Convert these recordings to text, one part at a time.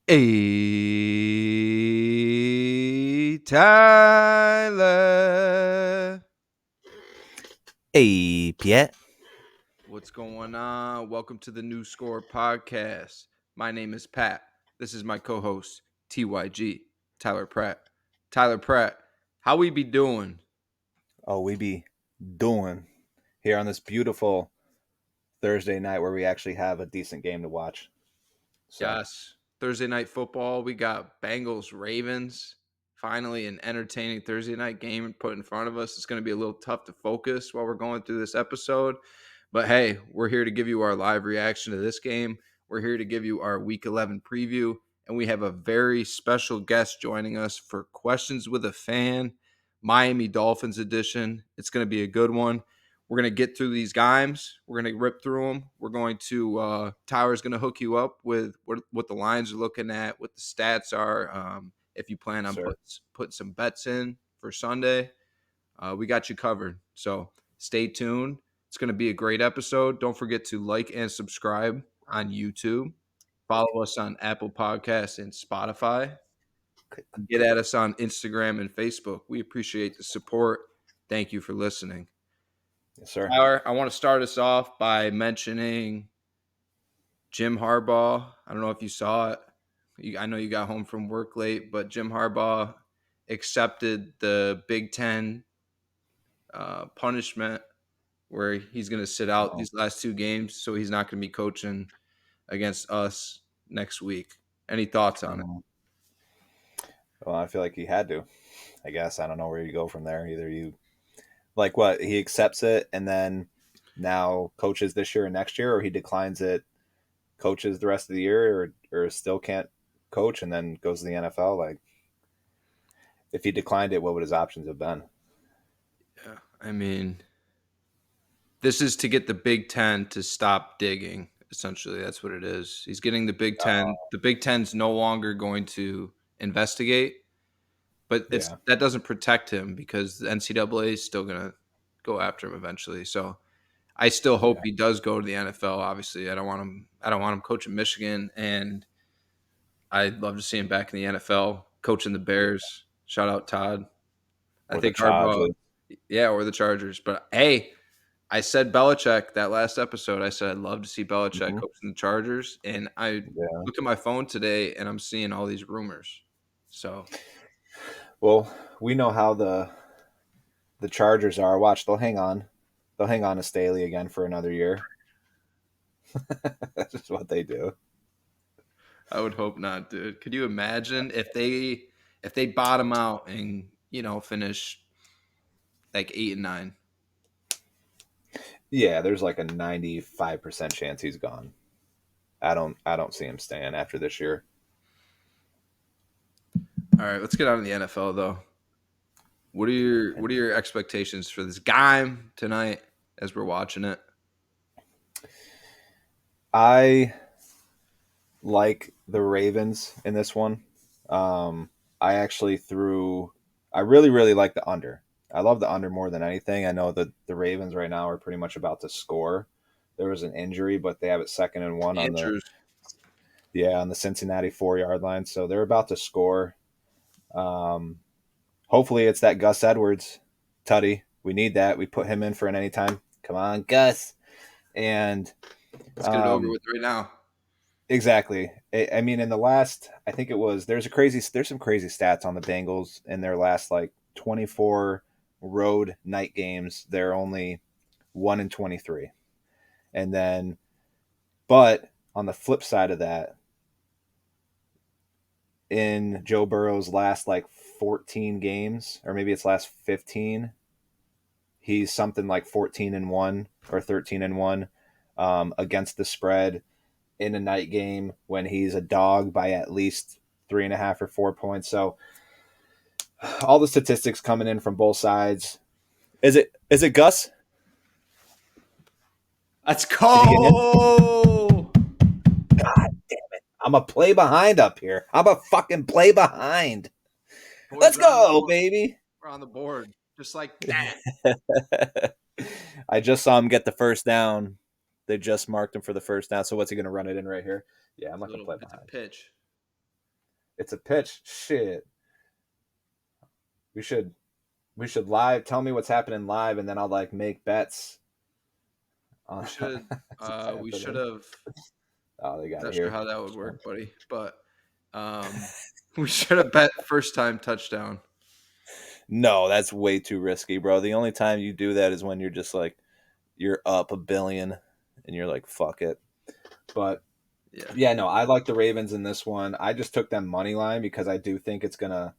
Hey, Tyler. Hey, Piet. What's going on? Welcome to the New Score podcast. My name is Pat. This is my co-host, TYG, Tyler Pratt. Tyler Pratt, how we be doing? Oh, we be doing here on this beautiful Thursday night where we actually have a decent game to watch. So, Yes. Thursday night football. We got Bengals Ravens. Finally, an entertaining Thursday night game put in front of us. It's going to be a little tough to focus while we're going through this episode. But hey, we're here to give you our live reaction to this game. We're here to give you our week 11 preview. And we have a very special guest joining us for Questions with a Fan, Miami Dolphins edition. It's going to be a good one. We're going to get through these games. We're going to rip through them. We're going to Tyler's going to hook you up with what the lines are looking at, what the stats are. If you plan on sir. putting some bets in for Sunday, we got you covered. So stay tuned. It's going to be a great episode. Don't forget to like and subscribe on YouTube. Follow us on Apple Podcasts and Spotify. Get at us on Instagram and Facebook. We appreciate the support. Thank you for listening. Yes, sir. Tyler, I want to start us off by mentioning Jim Harbaugh. I don't know if you saw it. I know you got home from work late, but Jim Harbaugh accepted the Big Ten punishment where he's going to sit out Oh, these last two games, so he's not going to be coaching against us next week. Any thoughts on it? oh. Well, I feel like he had to. I guess I don't know where you go from there. Either you like what he accepts it and then now coaches this year and next year, or he declines it, coaches the rest of the year, or still can't coach and then goes to the NFL. Like, if he declined it, what would his options have been? Yeah, I mean, this is to get the Big Ten to stop digging. Essentially, that's what it is. He's getting the Big Ten. The Big Ten's no longer going to investigate, but Yeah, that doesn't protect him because the NCAA is still going to go after him eventually. So I still hope yeah. he does go to the NFL. Obviously, I don't want him. I don't want him coaching Michigan, and I'd love to see him back in the NFL coaching the Bears. Shout out Todd. I Or the think Harbaugh, Chargers. yeah, or the Chargers. But hey, I said Belichick that last episode. I said I'd love to see Belichick Mhm. coaching the Chargers, and I Yeah. look at my phone today and I'm seeing all these rumors. So Well, we know how the Chargers are. Watch, they'll hang on. They'll hang on to Staley again for another year. That's just what they do. I would hope not, dude. Could you imagine if they bottom out and finish like 8-9? Yeah, there's like a 95% chance he's gone. I don't see him staying after this year. All right, let's get out of the NFL though. What are And your expectations for this game tonight as we're watching it? I like the Ravens in this one. Um, I actually threw. I really, really like the under. I love the under more than anything. I know that the Ravens right now are pretty much about to score. There was an injury, but they have it 2nd and 1 The on the Andrews. Cincinnati 4-yard line. So they're about to score. Um, Hopefully it's that Gus Edwards tutty. We need that. We put him in for an anytime. Come on, Gus. And Let's get it over um, with right now. exactly. I mean, in the last, I think it was there's some crazy stats on the Bengals in their last like 24 road night games. They're only 1-23, and then but on the flip side of that, in Joe Burrow's last like 14 games, or maybe it's last 15, he's something like 14-1 or 13-1 against the spread in a night game when he's a dog by at least 3.5 or 4 points. So all the statistics coming in from both sides. Is it Gus? Let's Did he get hit? go. God, I'm a play behind up here. I'm a fucking play behind. Boys Let's are on the go, board. baby. We're on the board. Just like that. I just saw him get the first down. They just marked him for the first down. So what's he going to run it in right here? Yeah, I'm like a play It's a behind. pitch. It's a pitch. Shit. We should we should live tell me what's happening live, and then I'll like make bets We on should what's we should happening. have Oh, they got it not sure here. how that would work, buddy, but we should have bet first time touchdown. No, that's way too risky, bro. The only time you do that is when you're just like you're up a billion and you're like, fuck it. But Yeah. yeah, no, I like the Ravens in this one. I just took them money line because I do think it's gonna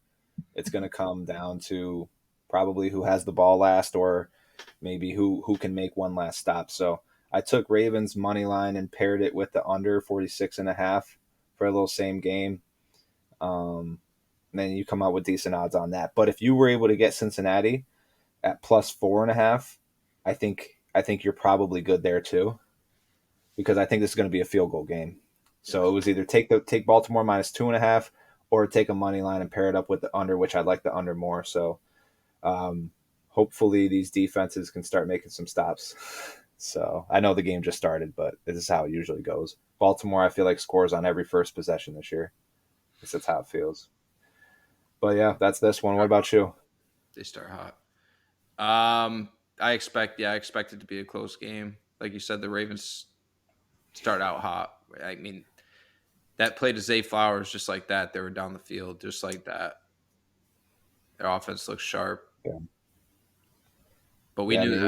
come down to probably who has the ball last, or maybe who can make one last stop. So I took Ravens money line and paired it with the under 46.5 for a little same game. Then you come out with decent odds on that. But if you were able to get Cincinnati at plus 4.5, I think you're probably good there too, because I think this is going to be a field goal game. So Yes. it was either take Baltimore minus 2.5 or take a money line and pair it up with the under, which I like the under more. So hopefully these defenses can start making some stops. So I know the game just started, but this is how it usually goes. Baltimore, I feel like, scores on every first possession this year. At least that's how it feels. But yeah, that's this one. What about you? They start hot. I expect it to be a close game. Like you said, the Ravens start out hot. I mean, that play to Zay Flowers, just like that, they were down the field, just like that. Their offense looks sharp, Yeah, but we yeah. I knew mean, that.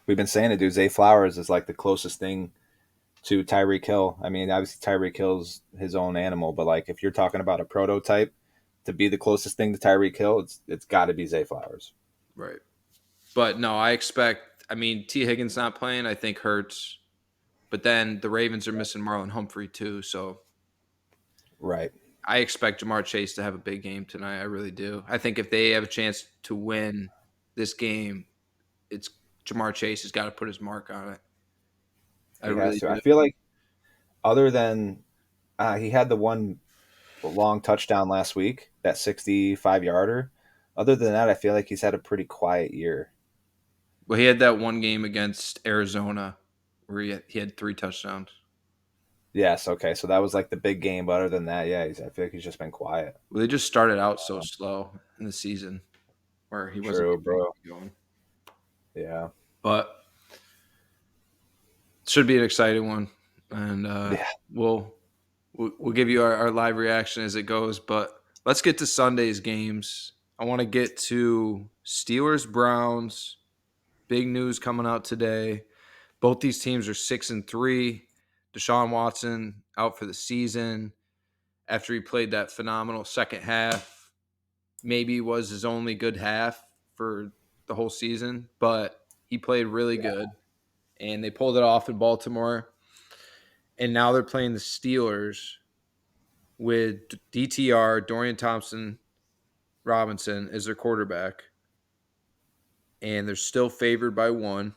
we've been saying it, dude. Zay Flowers is like the closest thing to Tyreek Hill. I mean, obviously Tyreek Hill's his own animal, but like if you're talking about a prototype to be the closest thing to Tyreek Hill, it's got to be Zay Flowers. Right. But no, I expect. I mean, T. Higgins not playing, I think hurts. But then the Ravens are missing Marlon Humphrey too, so Right. I expect Jamar Chase to have a big game tonight. I really do. I think if they have a chance to win this game, it's Jamar Chase has got to put his mark on it. I He has really to. I do. feel like other than he had the one long touchdown last week, that 65 yarder. Other than that, I feel like he's had a pretty quiet year. Well, he had that one game against Arizona where he had 3 touchdowns. Yes. Okay. So that was like the big game. But other than that, yeah, I feel like he's just been quiet. Well, they just started out so slow in the season where he wasn't True, getting bro. anything going. Yeah. But it should be an exciting one, and Yeah. we'll give you our live reaction as it goes. But let's get to Sunday's games. I want to get to Steelers Browns. Big news coming out today. Both these teams are 6-3. Deshaun Watson out for the season after he played that phenomenal second half. Maybe was his only good half for the whole season, but he played really good, and they pulled it off in Baltimore. And now they're playing the Steelers with DTR, Dorian Thompson Robinson, as their quarterback, and they're still favored by 1.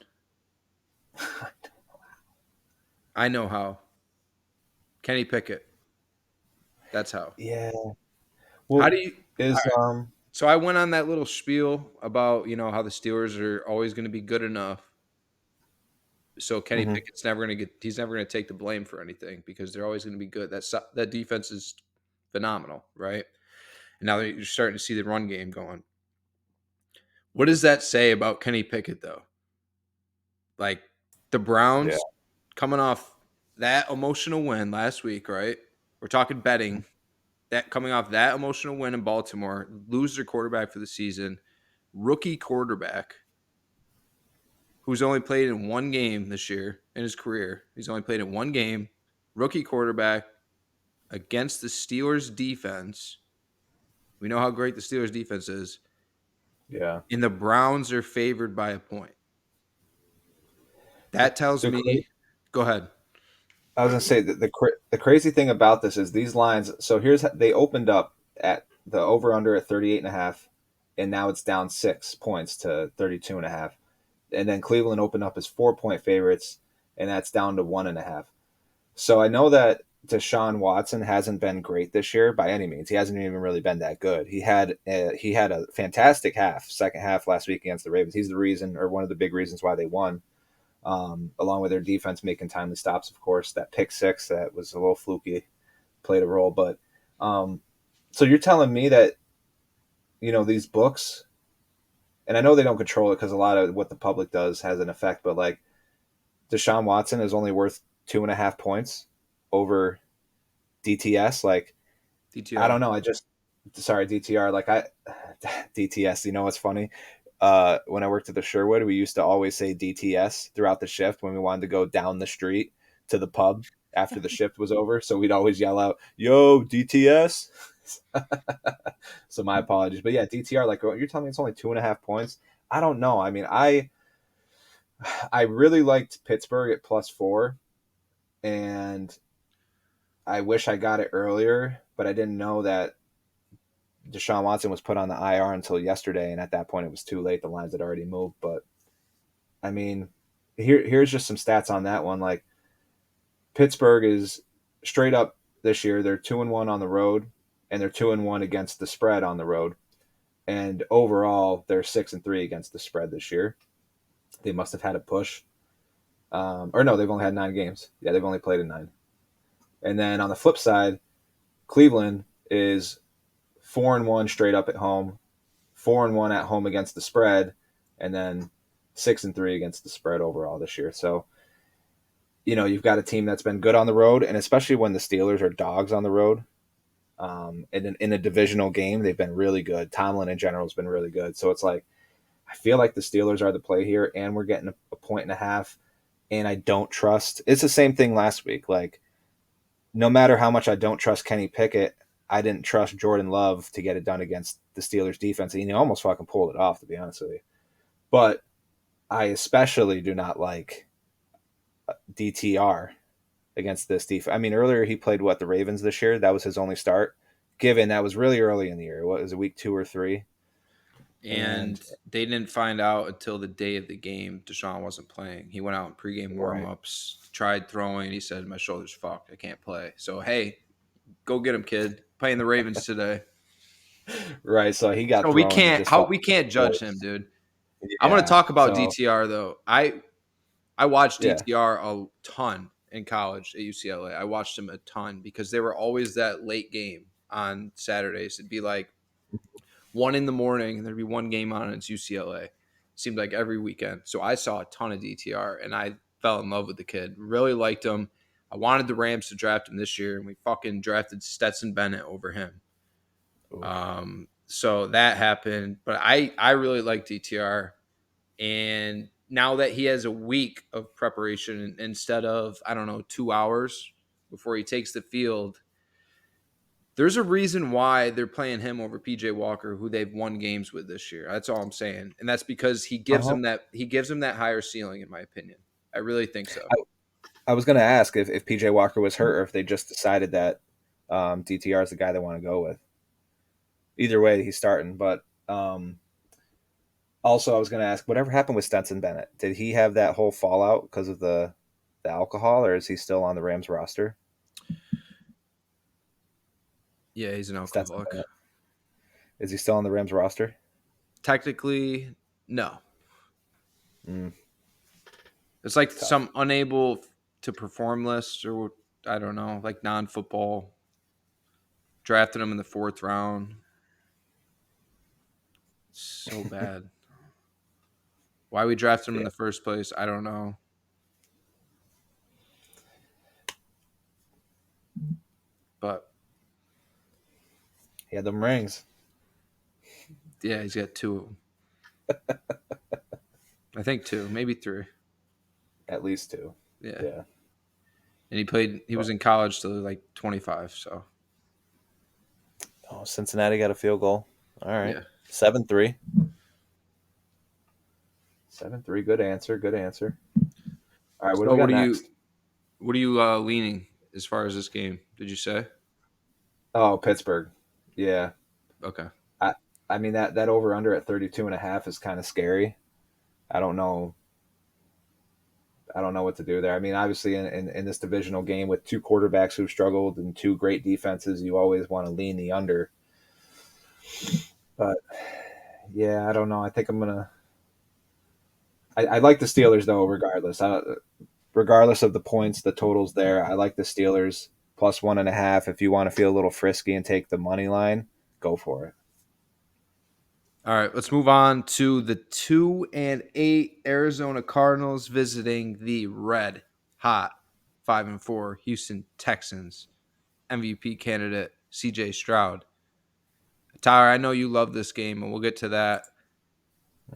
I know how. Kenny Pickett. That's how. Yeah. How Well, do you? All is right. So I went on that little spiel about how the Steelers are always going to be good enough. So Kenny mhm. Pickett's never going to get. He's never going to take the blame for anything because they're always going to be good. That defense is phenomenal, right? And now you're starting to see the run game going. What does that say about Kenny Pickett, though? Like the Yeah. Browns coming off that emotional win last week, right? We're talking betting that coming off that emotional win in Baltimore, lose their quarterback for the season, rookie quarterback who's only played in one game this year in his career. He's only played in one game, rookie quarterback against the Steelers defense. We know how great the Steelers defense is. Yeah. And the Browns are favored by a point. That tells The cra- me, go ahead. I was gonna say that the crazy thing about this is these lines. So they opened up at the over under at 38.5, and now it's down 6 points to 32.5. And then Cleveland opened up as 4 point favorites, and that's down to 1.5. So I know that Deshaun Watson hasn't been great this year by any means. He hasn't even really been that good. He had a fantastic second half last week against the Ravens. He's the reason, or one of the big reasons why they won. Along with their defense making timely stops, of course. That pick six that was a little fluky played a role, but Um, so you're telling me that these books, and I know they don't control it because a lot of what the public does has an effect, but like Deshaun Watson is only worth 2.5 points over DTS. Like I DTR. don't know. I just sorry DTR. Like I DTS. You know what's funny? When I worked at the Sherwood, we used to always say DTS throughout the shift when we wanted to go down the street to the pub after the shift was over. So we'd always yell out, "Yo, DTS!" So my apologies, but yeah, DTR. Like you're telling me it's only 2.5 points. I don't know. I mean, I really liked Pittsburgh at +4, and I wish I got it earlier, but I didn't know that Deshaun Watson was put on the IR until yesterday, and at that point it was too late. The lines had already moved. But I mean, here's just some stats on that one. Like Pittsburgh is straight up this year. They're 2-1 on the road, and they're 2-1 against the spread on the road. And overall, they're 6-3 against the spread this year. They must have had a push, or no, they've only had 9 games. Yeah, they've only played in 9. And then on the flip side, Cleveland is 4-1 straight up at home, 4-1 at home against the spread, and then 6-3 against the spread overall this year. So, you've got a team that's been good on the road, and especially when the Steelers are dogs on the road. In a divisional game, they've been really good. Tomlin in general has been really good. So it's like, I feel like the Steelers are the play here, and we're getting a point and a half. And I don't trust. It's the same thing last week. Like, no matter how much I don't trust Kenny Pickett, I didn't trust Jordan Love to get it done against the Steelers defense. And he almost fucking pulled it off, to be honest with you. But I especially do not like DTR against this defense. I mean, earlier he played the Ravens this year. That was his only start. Given that was really early in the year. What was it, week 2 or 3? And And they didn't find out until the day of the game Deshaun wasn't playing. He went out in pregame right, warmups, tried throwing. He said, "My shoulder's fucked. I can't play." So hey, go get him, kid. Playing the Ravens today. right. So he got So we thrown and he can't just how felt we can't judge him, forced. dude. I'm gonna Yeah. talk about So DTR though. I watched yeah. DTR a ton in college at UCLA. I watched him a ton because they were always that late game on Saturdays. It'd be like 1 in the morning, and there'd be one game on, and it's UCLA. Seemed like every weekend. So I saw a ton of DTR, and I fell in love with the kid. Really liked him. I wanted the Rams to draft him this year, and we fucking drafted Stetson Bennett over him. Oof. So that happened, but I really like DTR, and now that he has a week of preparation instead of, I don't know, 2 hours before he takes the field, there's a reason why they're playing him over PJ Walker, who they've won games with this year. That's all I'm saying, and that's because Uh-huh. he gives him that higher ceiling, in my opinion. I really think so. I was going to ask if PJ Walker was hurt or if they just decided that DTR is the guy they want to go with. Either way, he's starting. But also, I was going to ask, whatever happened with Stetson Bennett? Did he have that whole fallout because of the alcohol, or is he still on the Rams roster? Yeah, he's an Stetson alcoholic. Bennett, is he still on the Rams roster? Technically, no. Mm, It's like tough. some unable to perform list, or I don't know, like non-football. Drafted him in the fourth round. So bad. Why we drafted him in Yeah, the first place, I don't know. But he had them rings, yeah, he's got two. I think two, maybe three. at least 2. Yeah. Yeah. And he was But in college till like 25. So oh, Cincinnati got a field goal. All right, yeah. 7-3. 7-3. Good answer. Good answer. All right, what do So we got next? what are you leaning as far as this game? Did you say? Oh, Pittsburgh. Yeah. Okay. I I mean that over under at 32.5 is kind of scary. I don't know. I don't know what to do there. I mean, obviously in this divisional game with two quarterbacks who've struggled and two great defenses, you always want to lean the under. But yeah, I don't know. I think I'm gonna. I like the Steelers though, regardless. Regardless of the points, the totals there. I like the Steelers. plus 1.5. If you want to feel a little frisky and take the money line, go for it. All right, let's move on to the 2-8 Arizona Cardinals visiting the red hot 5-4 Houston Texans. MVP candidate CJ Stroud. Tyler, I know you love this game, and we'll get to that.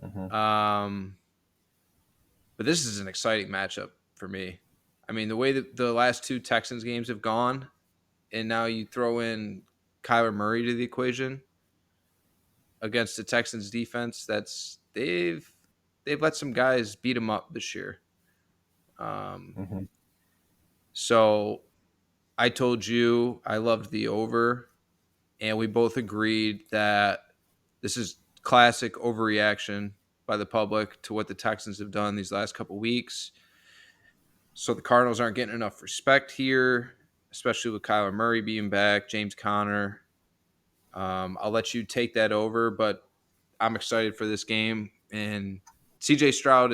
Mm-hmm. Um, but this is an exciting matchup for me. I mean, the way that the last two Texans games have gone, and now you throw in Kyler Murray to the equation against the Texans defense, they've let some guys beat them up this year. Um, Mm-hmm. so I told you I loved the over, and we both agreed that this is classic overreaction by the public to what the Texans have done these last couple weeks. So the Cardinals aren't getting enough respect here, especially with Kyler Murray being back, James Conner. I'll let you take that over, but I'm excited for this game. And CJ Stroud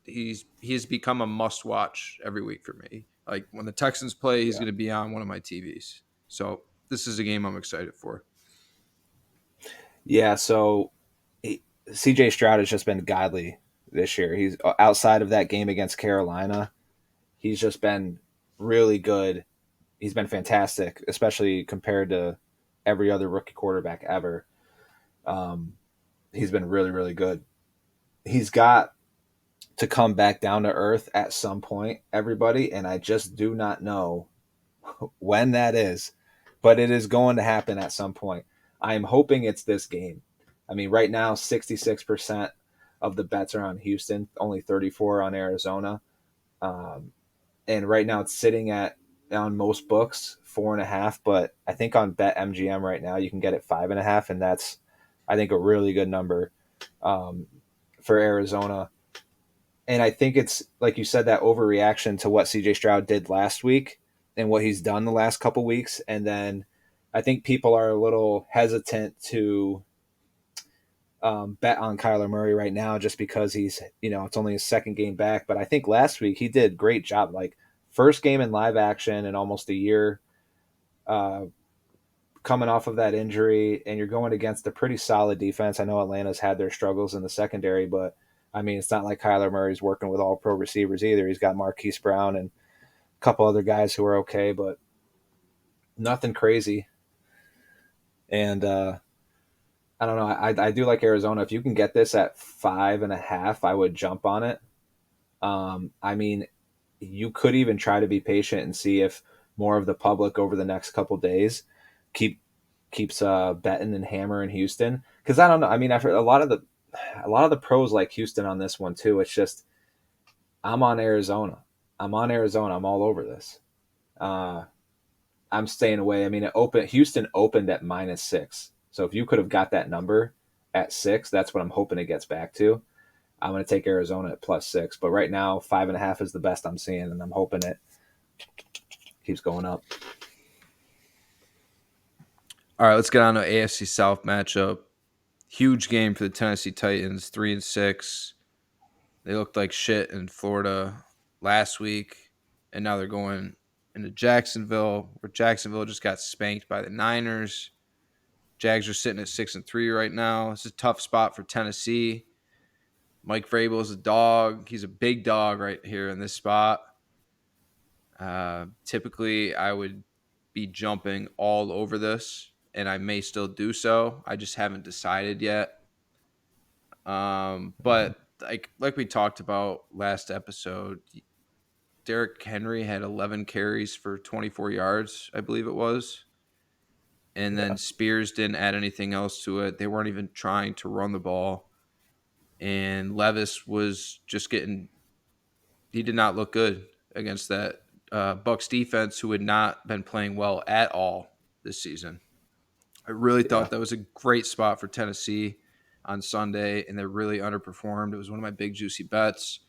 he has become a must watch every week for me. Like when the Texans play, he's Yeah. going to be on one of my TVs. So this is a game I'm excited for. Yeah. So CJ Stroud has just been godly this year. He's outside of that game against Carolina. He's just been really good. He's been fantastic, especially compared to every other rookie quarterback ever. Um, he's been really, really good. He's got to come back down to earth at some point, everybody, and I just do not know when that is, but it is going to happen at some point. I am hoping it's this game. I mean, right now, 66% of the bets are on Houston, only 34 on Arizona. Um, and right now it's sitting at on most books 4.5, but I think on BetMGM right now you can get it 5.5, and that's I think a really good number um, for Arizona. And I think it's like you said, that overreaction to what CJ Stroud did last week and what he's done the last couple weeks, and then I think people are a little hesitant to bet on Kyler Murray right now just because he's, it's only his second game back. But I think last week he did a great job. Like first game in live action in almost a year, uh, coming off of that injury, and you're going against a pretty solid defense. I know Atlanta's had their struggles in the secondary, but I mean, it's not like Kyler Murray's working with all pro receivers either. He's got Marquise Brown and a couple other guys who are okay, but nothing crazy. And I don't know. I do like Arizona. If you can get this at 5.5, I would jump on it. I mean, you could even try to be patient and see if more of the public over the next couple days keeps betting and hammering Houston. Because I don't know. I mean, after a lot of the pros like Houston on this one too. It's just I'm on Arizona. I'm on Arizona. I'm all over this. Uh, I'm staying away. I mean, Houston opened at -6. So if you could have got that number at 6, that's what I'm hoping it gets back to. I'm going to take Arizona at +6, but right now 5.5 is the best I'm seeing, and I'm hoping it keeps going up. All right, let's get on to AFC South matchup. Huge game for the Tennessee Titans, 3-6. They looked like shit in Florida last week, and now they're going into Jacksonville, where Jacksonville just got spanked by the Niners. Jags are sitting at 6-3 right now. It's a tough spot for Tennessee. Mike Vrabel is a dog. He's a big dog right here in this spot. Typically, I would be jumping all over this, and I may still do so. I just haven't decided yet. Mm-hmm. But like we talked about last episode, Derrick Henry had 11 carries for 24 yards, I believe it was. And then Yeah, Spears didn't add anything else to it. They weren't even trying to run the ball. And Levis was just he did not look good against that Bucks defense, who had not been playing well at all this season. I really yeah, thought that was a great spot for Tennessee on Sunday, and they really underperformed. It was one of my big juicy bets.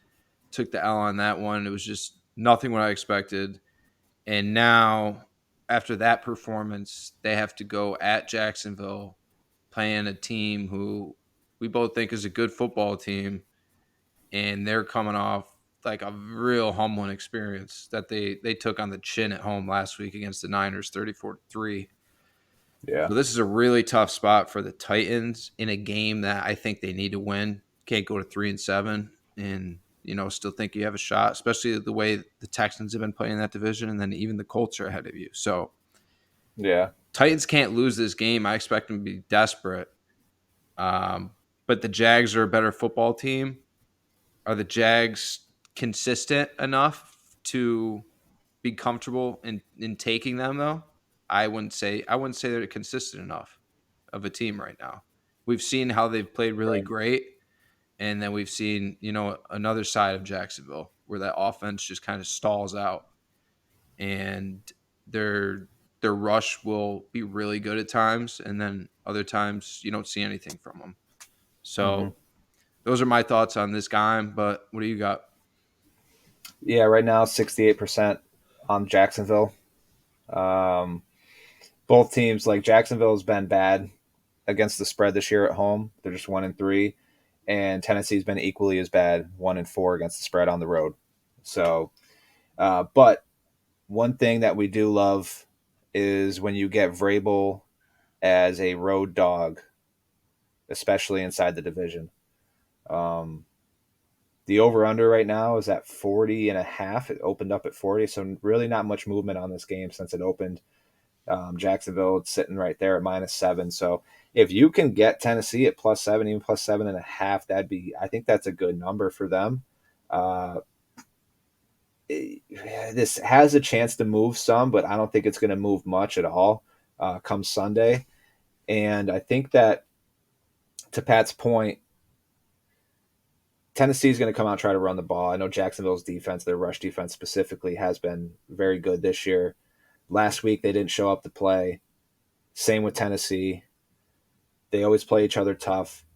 Took the L on that one. It was just nothing what I expected. And now, after that performance, they have to go at Jacksonville, playing a team who we both think is a good football team, and they're coming off like a real humbling experience that they took on the chin at home last week against the Niners 34-3. Yeah. So this is a really tough spot for the Titans in a game that I think they need to win. Can't go to 3-7 and still think you have a shot, especially the way the Texans have been playing that division, and then even the Colts are ahead of you. So Yeah. Titans can't lose this game. I expect them to be desperate. Um, but the Jags are a better football team. Are the Jags consistent enough to be comfortable in taking them though? I wouldn't say they're consistent enough of a team right now. We've seen how they've played really Right. great, and then we've seen, another side of Jacksonville where that offense just kind of stalls out, and their their rush will be really good at times, and then other times you don't see anything from them. Hmm. So those are my thoughts on this game. But what do you got? Yeah. Right now, 68% on Jacksonville. Um, Both teams, like Jacksonville, has been bad against the spread this year at home. They're just 1-3, and Tennessee's been equally as bad, 1-4 against the spread on the road. So, but one thing that we do love is when you get Vrabel as a road dog, especially inside the division. Um, the over under right now is at 40 and a half. It opened up at 40, so really not much movement on this game since it opened. Jacksonville, it's sitting right there at -7. So if you can get Tennessee at +7, even +7.5, I think that's a good number for them. Uh, this has a chance to move some, but I don't think it's going to move much at all come Sunday. And I think that, to Pat's point, Tennessee's going to come out and try to run the ball. I know Jacksonville's defense, their rush defense specifically, has been very good this year. Last week, they didn't show up to play. Same with Tennessee. They always play each other tough.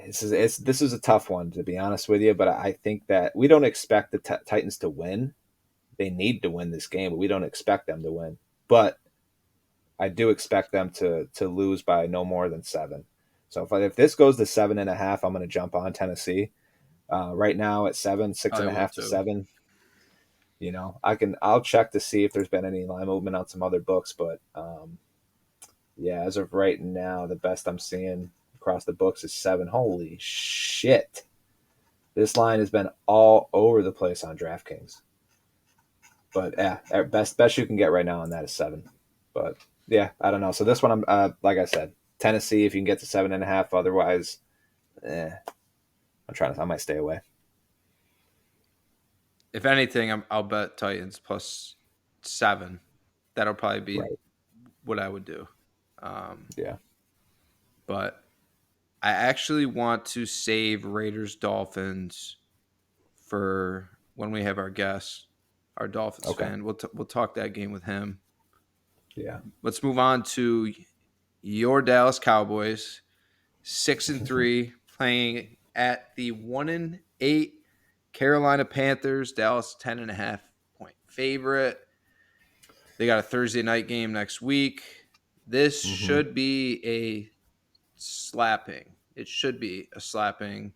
This is a tough one, to be honest with you, but I think that we don't expect the Titans to win. They need to win this game, but we don't expect them to win. But I do expect them to lose by no more than 7. So if this goes to 7.5, I'm going to jump on Tennessee. Right now at 7, six I and a will half to too. 7. I'll check to see if there's been any line movement on some other books, but yeah, as of right now, the best I'm seeing across the books is 7. Holy shit! This line has been all over the place on DraftKings, but yeah, best you can get right now on that is 7. But yeah, I don't know. So this one, I'm like I said, Tennessee. If you can get to 7.5, otherwise, I might stay away. If anything, I'll bet Titans +7. That'll probably be Right. what I would do. Um, Yeah. but I actually want to save Raiders Dolphins for when we have our guest, our Dolphins Okay. fan. We'll talk that game with him. Yeah. Let's move on to your Dallas Cowboys, 6-3, playing at the 1-8 Carolina Panthers. Dallas 10.5 point favorite. They got a Thursday night game next week. This Mm-hmm. should be a slapping. It should be a slapping,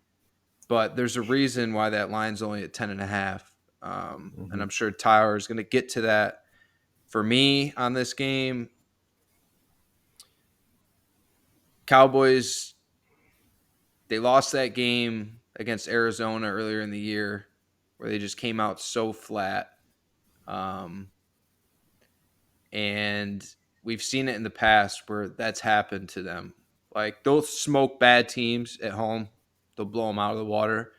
but there's a reason why that line's only at 10.5. And Mm-hmm. I'm sure Tyler is going to get to that. For me on this game, Cowboys, they lost that game against Arizona earlier in the year where they just came out so flat. Um, and we've seen it in the past where that's happened to them. Like they'll smoke bad teams at home, they'll blow them out of the water.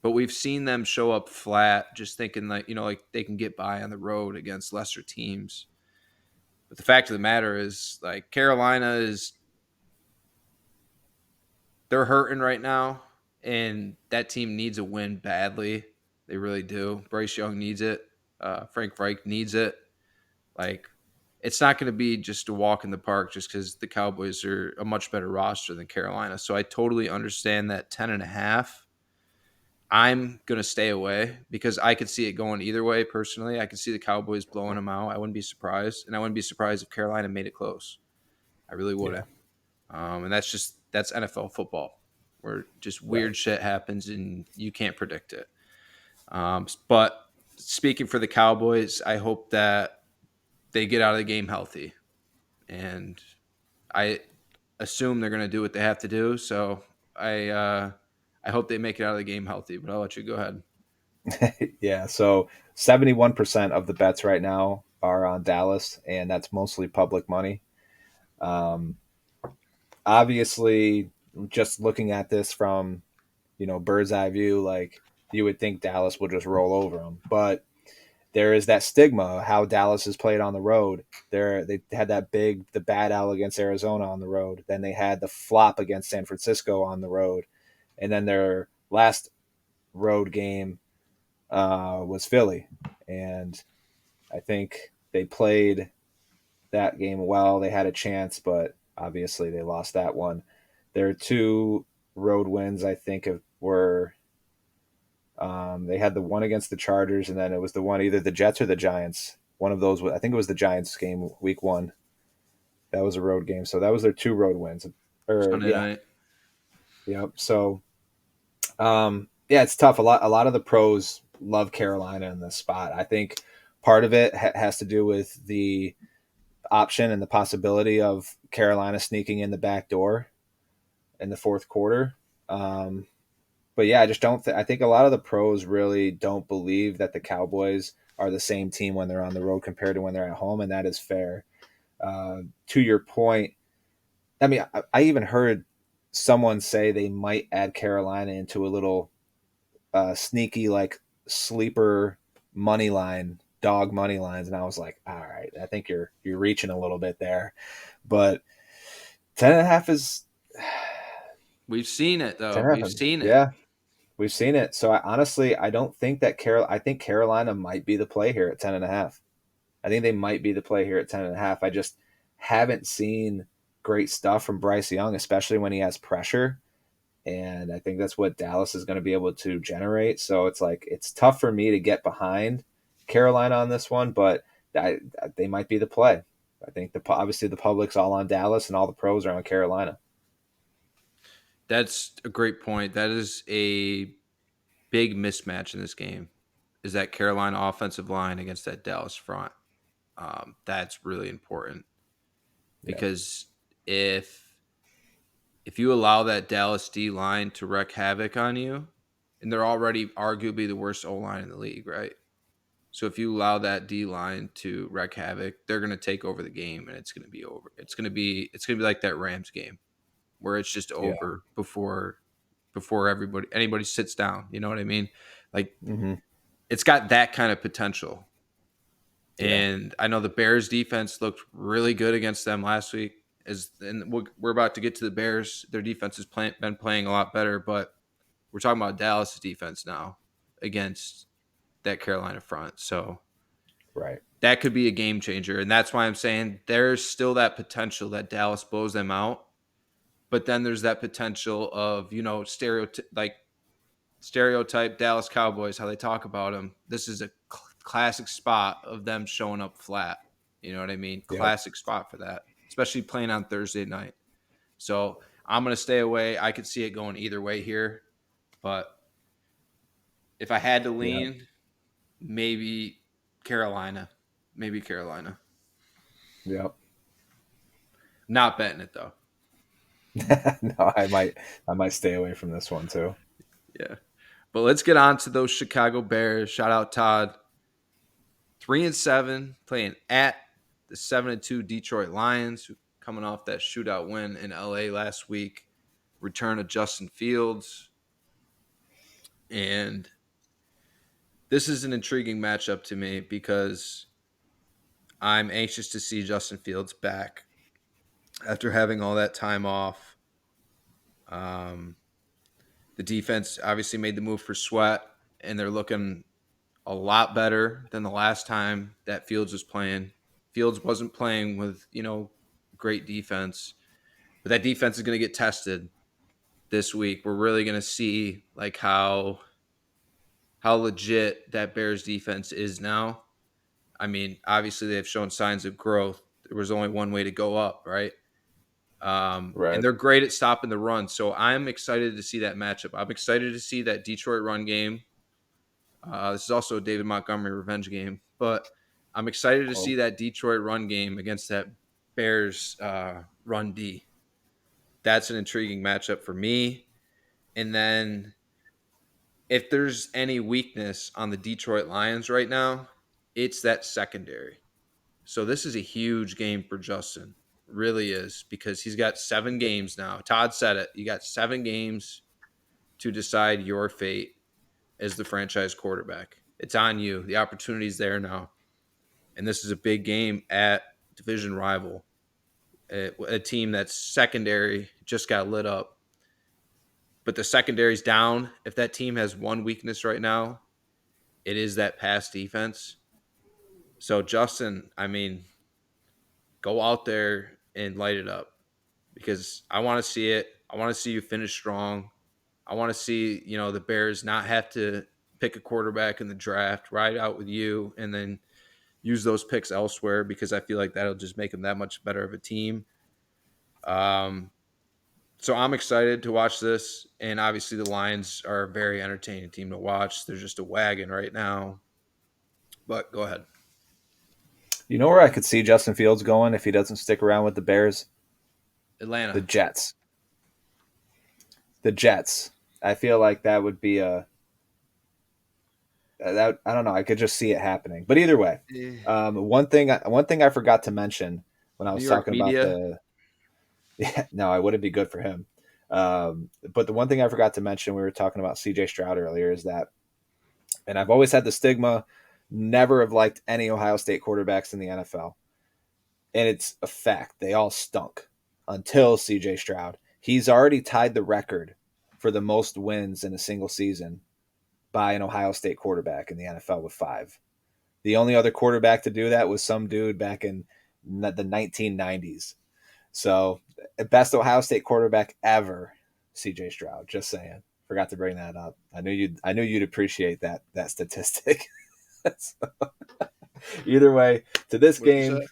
But we've seen them show up flat, just thinking like they can get by on the road against lesser teams. But the fact of the matter is, like Carolina is, they're hurting right now, and that team needs a win badly. They really do. Bryce Young needs it. Frank Reich needs it. Like, it's not going to be just a walk in the park just because the Cowboys are a much better roster than Carolina. So I totally understand that 10.5. I'm going to stay away because I could see it going either way personally. I could see the Cowboys blowing them out. I wouldn't be surprised. And I wouldn't be surprised if Carolina made it close. I really Yeah. wouldn't. And that's NFL football. where just Right. weird shit happens and you can't predict it. But speaking for the Cowboys, I hope that they get out of the game healthy, and I assume they're going to do what they have to do. So I uh, I hope they make it out of the game healthy. But I'll let you go ahead. Yeah. So 71% of the bets right now are on Dallas, and that's mostly public money. Um, Obviously, just looking at this from bird's eye view, like you would think Dallas would just roll over them, but there is that stigma how Dallas has played on the road. They had the bad L against Arizona on the road. Then they had the flop against San Francisco on the road, and then their last road game was Philly, and I think they played that game well. They had a chance, but obviously they lost that one. Their two road wins, I think, were they had the one against the Chargers, and then it was the one either the Jets or the Giants. One of those, I think it was the Giants game, week one. That was a road game, so that was their two road wins. Or Sunday yeah, night. yep. So yeah, it's tough. A lot of the pros love Carolina in this spot. I think part of it has to do with the option and the possibility of Carolina sneaking in the back door in the fourth quarter. Um, but yeah, I just don't. I think a lot of the pros really don't believe that the Cowboys are the same team when they're on the road compared to when they're at home, and that is fair. To your point, I mean, I even heard someone say they might add Carolina into a little sneaky like sleeper money line, dog money lines, and I was like, all right, I think you're reaching a little bit there, but 10.5 is We've seen it ten though. and a We've half. seen it. Yeah, we've seen it. So I don't think that I think Carolina might be the play here at 10.5. I think they might be the play here at 10.5. I just haven't seen great stuff from Bryce Young, especially when he has pressure. And I think that's what Dallas is going to be able to generate. So it's like it's tough for me to get behind Carolina on this one, but they might be the play. I think obviously the public's all on Dallas and all the pros are on Carolina. That's a great point. That is a big mismatch in this game. Is that Carolina offensive line against that Dallas front? That's really important Yeah. because if if you allow that Dallas D line to wreak havoc on you, and they're already arguably the worst O line in the league, right? So if you allow that D line to wreak havoc, they're going to take over the game, and it's going to be over. It's going to be like that Rams game where it's just Yeah. over before anybody sits down. You know what I mean? Like Hmm. it's got that kind of potential. Yeah. And I know the Bears defense looked really good against them last week. And we're about to get to the Bears. Their defense has been playing a lot better, but we're talking about Dallas' defense now against that Carolina front. So Right. that could be a game changer. And that's why I'm saying there's still that potential that Dallas blows them out. But then there's that potential of, stereotype Dallas Cowboys, how they talk about them. This is a classic spot of them showing up flat. You know what I mean? Yep. Classic spot for that, especially playing on Thursday night. So I'm going to stay away. I could see it going either way here. But if I had to Yep. lean, maybe Carolina. Maybe Carolina. Yep. Not betting it though. No, I might stay away from this one too. Yeah. But let's get on to those Chicago Bears. Shout out Todd. 3-7, playing at the 7-2 Detroit Lions, who coming off that shootout win in LA last week. Return of Justin Fields. And this is an intriguing matchup to me because I'm anxious to see Justin Fields back after having all that time off. Um, the defense obviously made the move for Sweat, and they're looking a lot better than the last time that Fields was playing. Fields wasn't playing with, great defense, but that defense is going to get tested this week. We're really going to see like how legit that Bears defense is now. I mean, obviously they've shown signs of growth. There was only one way to go up, right? And Right. they're great at stopping the run. So I'm excited to see that matchup. I'm excited to see that Detroit run game. This is also a David Montgomery revenge game, but I'm excited to Oh, see that Detroit run game against that Bears run D. That's an intriguing matchup for me. And then if there's any weakness on the Detroit Lions right now, it's that secondary. So this is a huge game for Justin. Really is, because he's got 7 games now. Todd said it. You got 7 games to decide your fate as the franchise quarterback. It's on you. The opportunity's there now. And this is a big game at division rival. A team that's secondary just got lit up. But the secondary's down. If that team has one weakness right now, it is that pass defense. So Justin, I mean, go out there and light it up, because I want to see it. I want to see you finish strong. I want to see, the Bears not have to pick a quarterback in the draft, ride out with you, and then use those picks elsewhere, because I feel like that'll just make them that much better of a team. Um, so I'm excited to watch this, and obviously the Lions are a very entertaining team to watch. They're just a wagon right now. But go ahead. you know where I could see Justin Fields going if he doesn't stick around with the Bears? The Atlanta. Jets. The Jets. I feel like that would be a that I don't know. I could just see it happening. But either way, one thing I forgot to mention when I New was York talking about media. the yeah, no, I wouldn't be good for him. But the one thing I forgot to mention, we were talking about CJ Stroud earlier, is that, and I've always had the stigma, never have liked any Ohio State quarterbacks in the NFL. And it's a fact. They all stunk until CJ Stroud. He's already tied the record for the most wins in a single season by an Ohio State quarterback in the NFL with 5. The only other quarterback to do that was some dude back in the 1990s. So, best Ohio State quarterback ever, CJ Stroud. Just saying. Forgot to bring that up. I knew you'd appreciate that statistic. So, either way, to this What'd you say? game,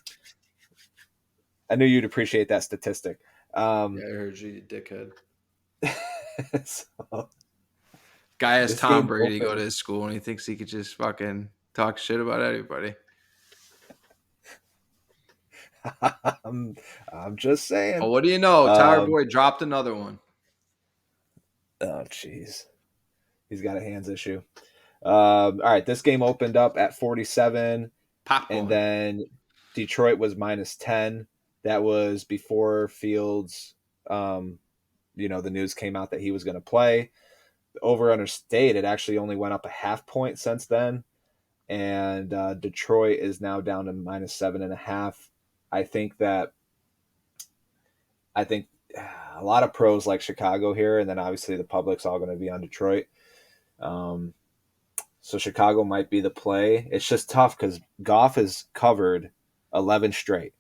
I knew you'd appreciate that statistic. Yeah, Um, I heard you, dickhead. so Guy has this Tom game Brady go to opened. his school, and he thinks he could just fucking talk shit about anybody. I'm, I'm just Oh, saying. what do you know? Tyler Um, Boyd dropped another one. oh, jeez, he's got a hands issue. All right, this game opened up at 47, and Popcorn. then Detroit was -10. That was before Fields. Um, the news came out that he was going to play. The over under stayed. It actually only went up a half point since then, and Detroit is now down to -7.5. I think that I think a lot of pros like Chicago here, and then obviously the public's all going to be on Detroit. Um, so Chicago might be the play. It's just tough because Goff has covered 11 straight.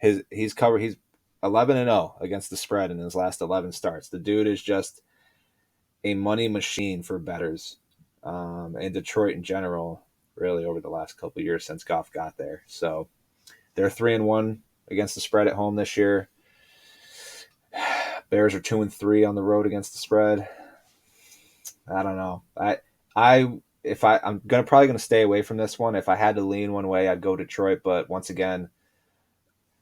He's 11-0 against the spread in his last 11 starts. The dude is just a money machine for bettors, and Detroit in general, really over the last couple of years since Goff got there. So they're 3-1 against the spread at home this year. Bears are 2-3 on the road against the spread. I don't know. I'm gonna probably gonna stay away from this one. If I had to lean one way, I'd go Detroit. But once again,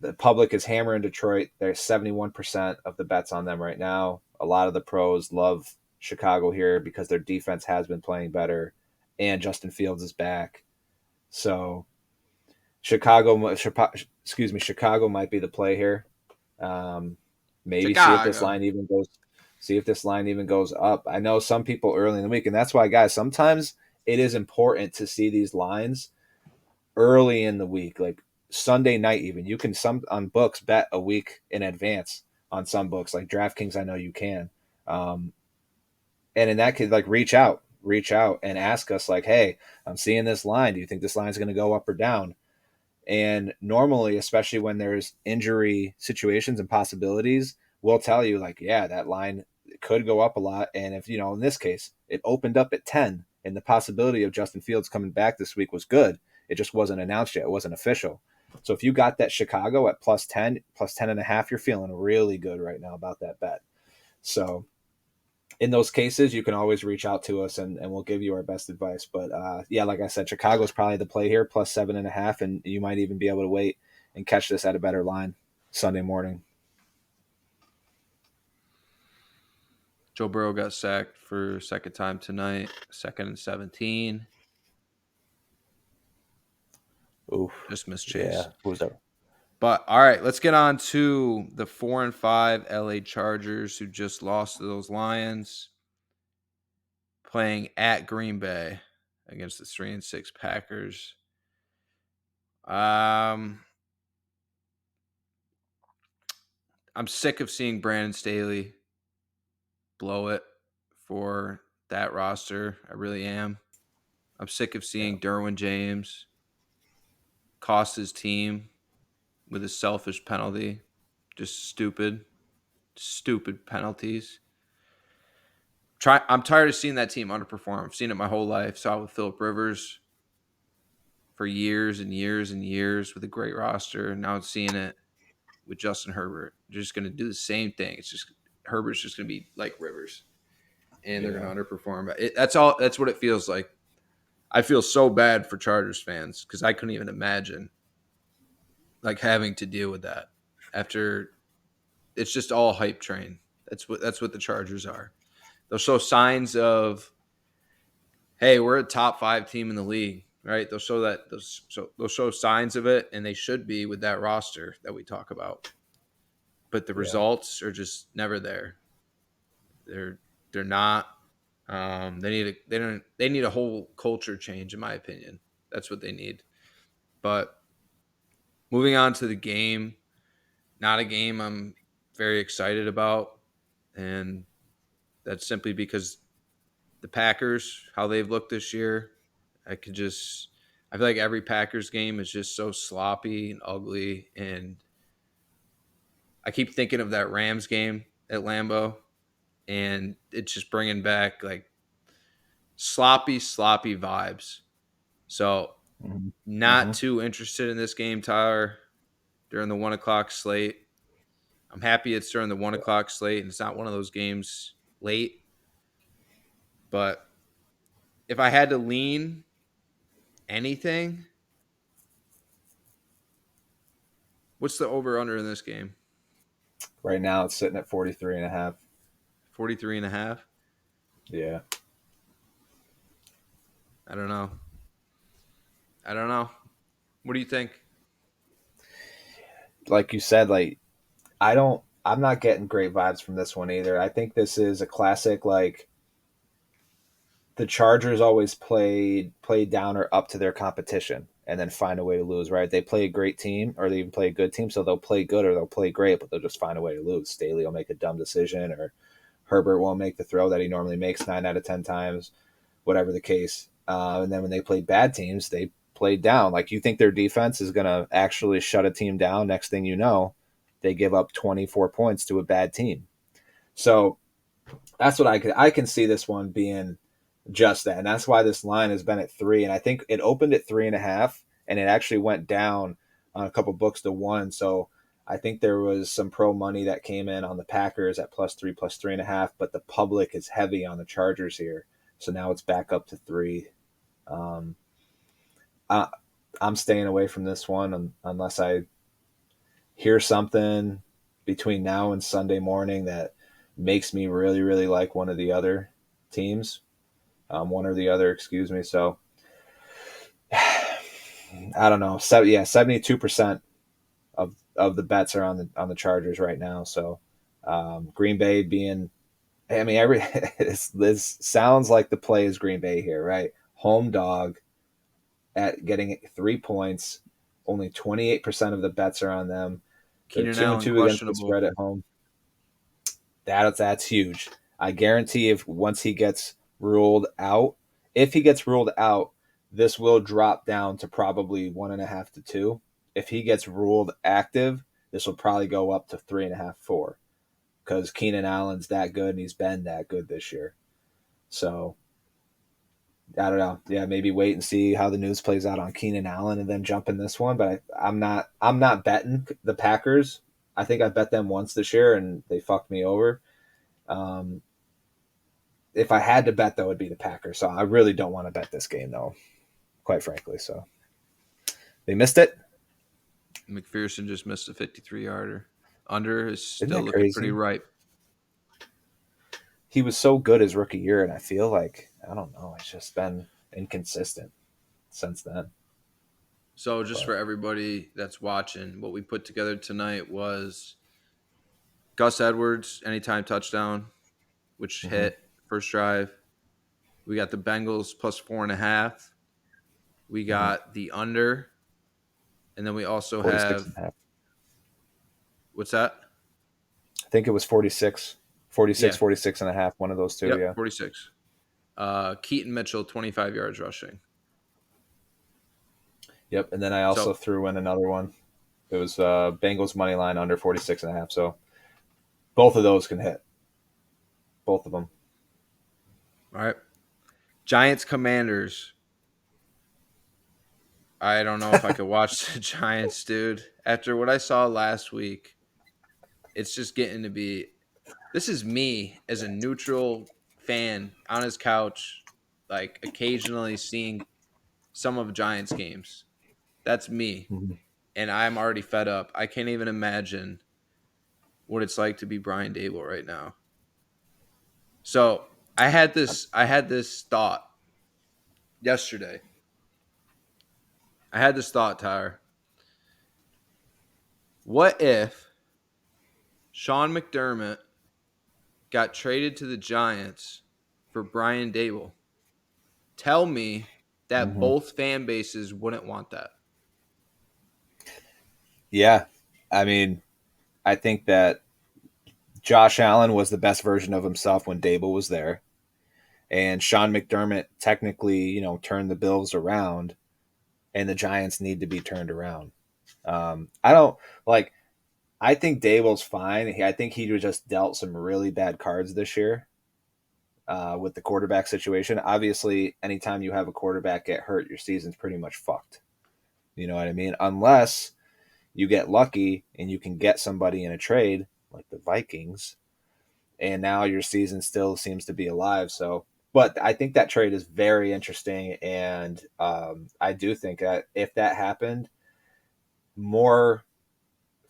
the public is hammering Detroit. There's 71% of the bets on them right now. A lot of the pros love Chicago here because their defense has been playing better, and Justin Fields is back. So Chicago might be the play here. Um, maybe Chicago. see if this line even goes up. I know some people early in the week, and that's why, guys, sometimes it is important to see these lines early in the week, like Sunday night. Even you can some on books bet a week in advance on some books, like DraftKings. I know you can, and in that case, like reach out and ask us, like, hey, I'm seeing this line. Do you think this line is going to go up or down? And normally, especially when there's injury situations and possibilities, we'll tell you, like, yeah, that line could go up a lot. And if, in this case, it opened up at 10 and the possibility of Justin Fields coming back this week was good. It just wasn't announced yet. It wasn't official. So if you got that Chicago at plus 10, plus 10 and a half, you're feeling really good right now about that bet. So in those cases, you can always reach out to us and we'll give you our best advice. But yeah, like I said, Chicago's probably the play here, plus 7.5, and you might even be able to wait and catch this at a better line Sunday morning. Joe Burrow got sacked for second time tonight, 2nd and 17. Oof. Just missed Chase. Yeah. Who's that? But all right, let's get on to the 4-5 LA Chargers who just lost to those Lions, playing at Green Bay against the 3-6 Packers. I'm sick of seeing Brandon Staley blow it for that roster. I really am. I'm sick of Yeah. seeing Derwin James cost his team with a selfish penalty. Just stupid penalties. I'm tired of seeing that team underperform. I've seen it my whole life. Saw it with Phillip Rivers for years and years and years with a great roster. Now I'm seeing it with Justin Herbert. They're just going to do the same thing. It's just Herbert's just going to be like Rivers, and they're Yeah. going to underperform. That's all. That's what it feels like. I feel so bad for Chargers fans because I couldn't even imagine like having to deal with that after. It's just all hype train. That's what the Chargers are. They'll show signs of, hey, we're a top 5 team in the league, right? They'll show signs of it, and they should be with that roster that we talk about. But the Yeah. results are just never there. They're not. They need a whole culture change, in my opinion. That's what they need. But moving on to the game, not a game I'm very excited about, and that's simply because the Packers, how they've looked this year, I feel like every Packers game is just so sloppy and ugly. And I keep thinking of that Rams game at Lambeau, and it's just bringing back like sloppy vibes. So, Mm-hmm. not Mm-hmm. too interested in this game, Tyler, during the 1 o'clock slate. I'm happy it's during the 1 o'clock slate and it's not one of those games late. But if I had to lean anything, what's the over under in this game? Right now it's sitting at 43.5. 43.5. Yeah. I don't know. I don't know. What do you think? Like you said, I'm not getting great vibes from this one either. I think this is a classic, like the Chargers always play down or up to their competition and then find a way to lose, right? They play a great team or they even play a good team, so they'll play good or they'll play great, but they'll just find a way to lose. Staley will make a dumb decision or Herbert won't make the throw that he normally makes 9 out of 10 times, whatever the case. And then when they play bad teams, they play down. Like you think their defense is going to actually shut a team down. Next thing you know, they give up 24 points to a bad team. So that's what I can see this one being just that, and that's why this line has been at 3. And I think it opened at 3.5, and it actually went down on a couple books to 1. So I think there was some pro money that came in on the Packers at +3, +3.5, but the public is heavy on the Chargers here, so now it's back up to 3. Um, I, I'm staying away from this one unless I hear something between now and Sunday morning that makes me really, really like one of the other teams, one or the other, excuse me. So I don't know. So yeah, 72% of the bets are on the Chargers right now. So Green Bay being, I mean, this sounds like the play is Green Bay here, right? Home dog at getting 3 points. Only 28% of the bets are on them. They're Keenan two and Allen two against the questionable. spread at home. That's huge. I guarantee if once he gets ruled out, if he gets ruled out, this will drop down to probably 1.5 to 2. If he gets ruled active, this will probably go up to 3.5, 4. Because Keenan Allen's that good and he's been that good this year. So I don't know. Yeah, maybe wait and see how the news plays out on Keenan Allen and then jump in this one. But I'm not betting the Packers. I think I bet them once this year and they fucked me over. Um, if I had to bet, though, it would be the Packers. So I really don't want to bet this game, though, quite frankly. So they missed it. McPherson just missed a 53-yarder. Under is Isn't still that looking pretty crazy? ripe. He was so good his rookie year, and I feel like, I don't know, it's just been inconsistent since then. So just But for everybody that's watching, what we put together tonight was Gus Edwards anytime touchdown, which mhm, hit first drive. We got the Bengals plus 4.5. We mhm. got the under, and then we also 46 have and a half. what's that? I think it was 46, 46, Yeah, 46 and a half. One of those two, yep, yeah. 46. Keaton Mitchell 25 yards rushing. Yep. And then I also So threw in another one. It was Bengals money line under 46 and a half. So both of those can hit. Both of them. all right, Giants Commanders. I don't know if I could watch the Giants, dude. After what I saw last week, it's just getting to be. This is me as a neutral fan on his couch, like occasionally seeing some of Giants games. That's me, Mhm. and I'm already fed up. I can't even imagine what it's like to be Brian Dable right now. So I had this thought yesterday. I had this thought, Tyler. What if Sean McDermott got traded to the Giants for Brian Dable? Tell me that Mhm. both fan bases wouldn't want that. Yeah. I mean, I think that Josh Allen was the best version of himself when Dable was there. And Sean McDermott technically, turned the Bills around, and the Giants need to be turned around. I don't like. I think Dable's fine. I think he just dealt some really bad cards this year with the quarterback situation. Obviously, anytime you have a quarterback get hurt, your season's pretty much fucked. You know what I mean? Unless you get lucky and you can get somebody in a trade like the Vikings, and now your season still seems to be alive. So, but I think that trade is very interesting, and I do think that if that happened, more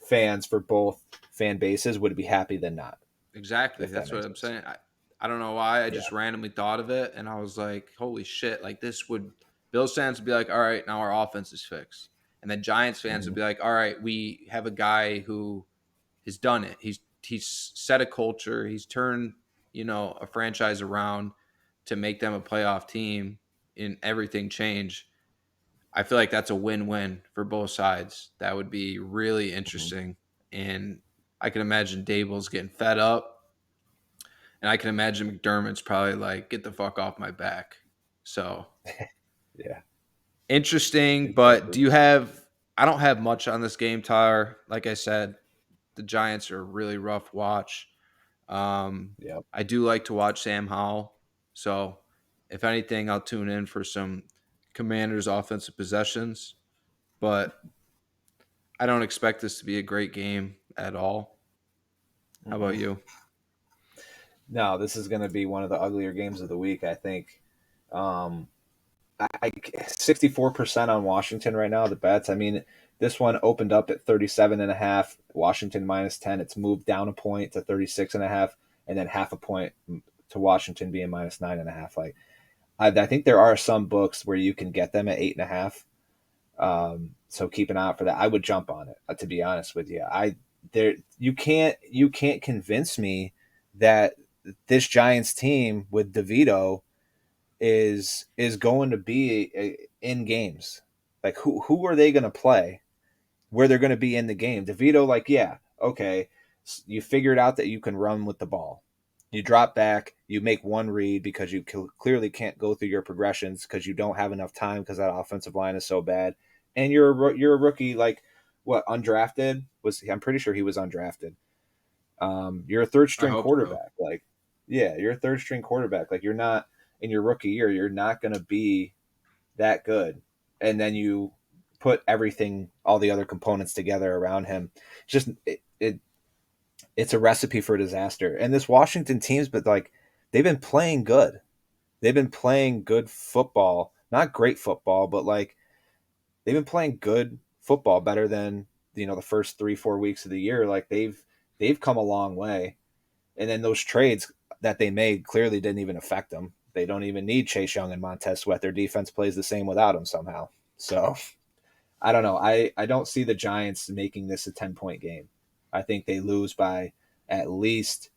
fans for both fan bases would be happy than not, Exactly. if that That's what makes I'm sense. saying. I don't know why. I Yeah. just randomly thought of it and I was like, holy shit. Like, this would, Bills fans would be like, all right, now our offense is fixed. And then Giants fans would Hmm. be like, all right, we have a guy who has done it. He's set a culture. He's turned, a franchise around to make them a playoff team and everything change. I feel like that's a win-win for both sides. That would be really Hmm. interesting. And I can imagine Dable's getting fed up. And I can imagine McDermott's probably like, get the fuck off my back. So Yeah. interesting. But Exactly. do you have, I don't have much on this game, Tyler. Like I said, the Giants are a really rough watch. Um, Yep. I do like to watch Sam Howell. So if anything, I'll tune in for some Commanders offensive possessions. But I don't expect this to be a great game at all. How about Mm-mm. you? No, this is going to be one of the uglier games of the week, I think. Um, 64% on Washington right now, the bets. I mean, this one opened up at 37 and a half, Washington minus 10. It's moved down a point to 36 and a half, and then half a point to Washington being minus 9.5. Like, I think there are some books where you can get them at 8.5. So keep an eye out for that. I would jump on it, to be honest with you. You can't convince me that this Giants team with DeVito is going to be in games. Like who are they going to play where they're going to be in the game? DeVito, like, yeah, okay, you figured out that you can run with the ball. You drop back, you make one read because you clearly can't go through your progressions because you don't have enough time because that offensive line is so bad, and you're a rookie, like, what, undrafted? I'm pretty sure he was undrafted. You're a third I string hope so. quarterback, like, yeah, you're a third string quarterback, like, you're not. in your rookie year, you're not going to be that good. And then you put everything, all the other components together around him. Just it's a recipe for disaster. And this Washington team's, but like they've been playing good. They've been playing good football, not great football, but like they've been playing good football, better than the first 3-4 weeks of the year. Like they've come a long way. And then those trades that they made clearly didn't even affect them. They don't even need Chase Young and Montez Sweat. Their defense plays the same without them somehow. So I don't know. I don't see the Giants making this a 10-point game. I think they lose by at least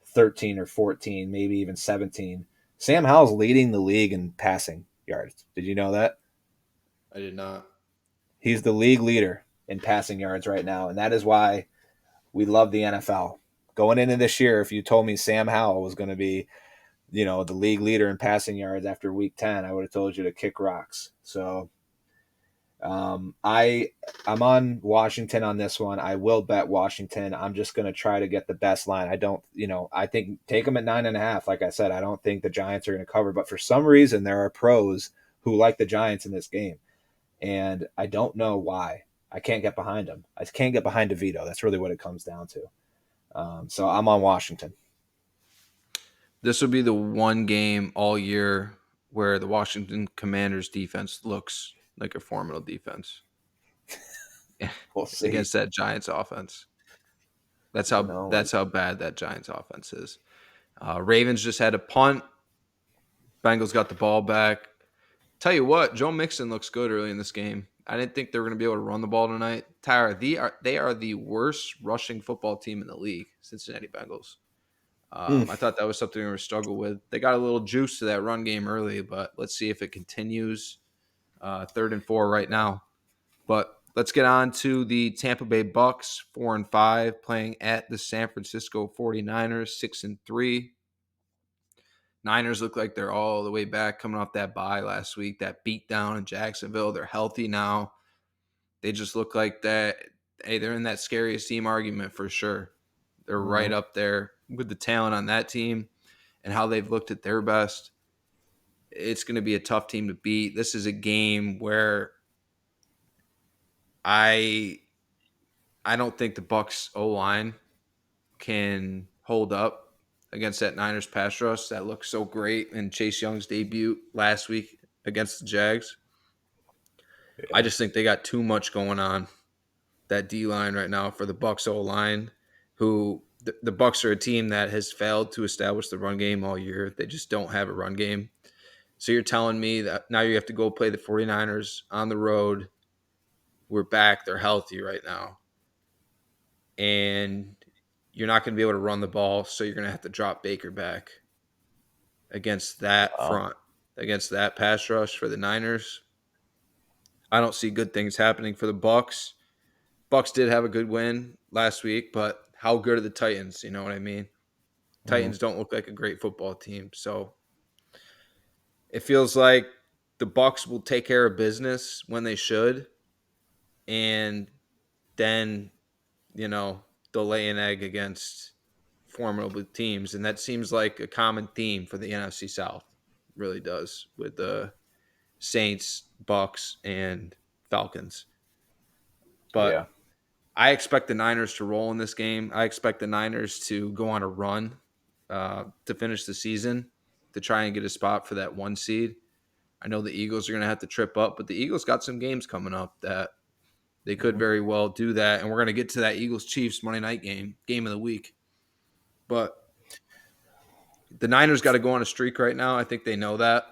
13 or 14, maybe even 17. Sam Howell's leading the league in passing yards. Did you know that? I did not. He's the league leader in passing yards right now, and that is why we love the NFL. Going into this year, if you told me Sam Howell was going to be, the league leader in passing yards after week 10, I would have told you to kick rocks. So I'm on Washington on this one. I will bet Washington. I'm just going to try to get the best line. I don't, I think take them at 9.5. Like I said, I don't think the Giants are going to cover, but for some reason there are pros who like the Giants in this game. And I don't know why. I can't get behind them. I can't get behind DeVito. That's really what it comes down to. So I'm on Washington. This will be the one game all year where the Washington Commanders defense looks like a formidable defense We'll see. against that Giants offense. That's You how know, that's how bad that Giants offense is. Ravens just had a punt. Bengals got the ball back. Tell you what, Joe Mixon looks good early in this game. I didn't think they were going to be able to run the ball tonight. Tyra, they are the worst rushing football team in the league, Cincinnati Bengals. mm, I thought that was something we were struggle with. They got a little juice to that run game early, but let's see if it continues. 3rd and 4 right now. But let's get on to the Tampa Bay Bucks, 4-5, playing at the San Francisco 49ers, 6-3. Niners look like they're all the way back coming off that bye last week, that beat down in Jacksonville. They're healthy now. They just look like that. Hey, they're in that scariest team argument for sure. They're right mm, up there with the talent on that team and how they've looked at their best. It's going to be a tough team to beat. This is a game where I I don't think the Bucks O line can hold up against that Niners pass rush that looked so great in Chase Young's debut last week against the Jags. I yeah, just think they got too much going on that D line right now for the Bucks O line, who the Bucks are a team that has failed to establish the run game all year. They just don't have a run game. So you're telling me that now you have to go play the 49ers on the road. We're back. They're healthy right now. And you're not going to be able to run the ball. So you're going to have to drop Baker back against that wow, front, against that pass rush for the Niners. I don't see good things happening for the Bucks. Bucks did have a good win last week, but how good are the Titans? You know what I mean? mm, Titans don't look like a great football team. So it feels like the Bucks will take care of business when they should. And then, you know, they'll lay an egg against formidable teams. And that seems like a common theme for the NFC South. It really does, with the Saints, Bucks, and Falcons. But yeah, I expect the Niners to roll in this game. I expect the Niners to go on a run to finish the season to try and get a spot for that 1 seed. I know the Eagles are going to have to trip up, but the Eagles got some games coming up that they could mm, very well do that. And we're going to get to that Eagles Chiefs Monday night game of the week. But the Niners got to go on a streak right now. I think they know that,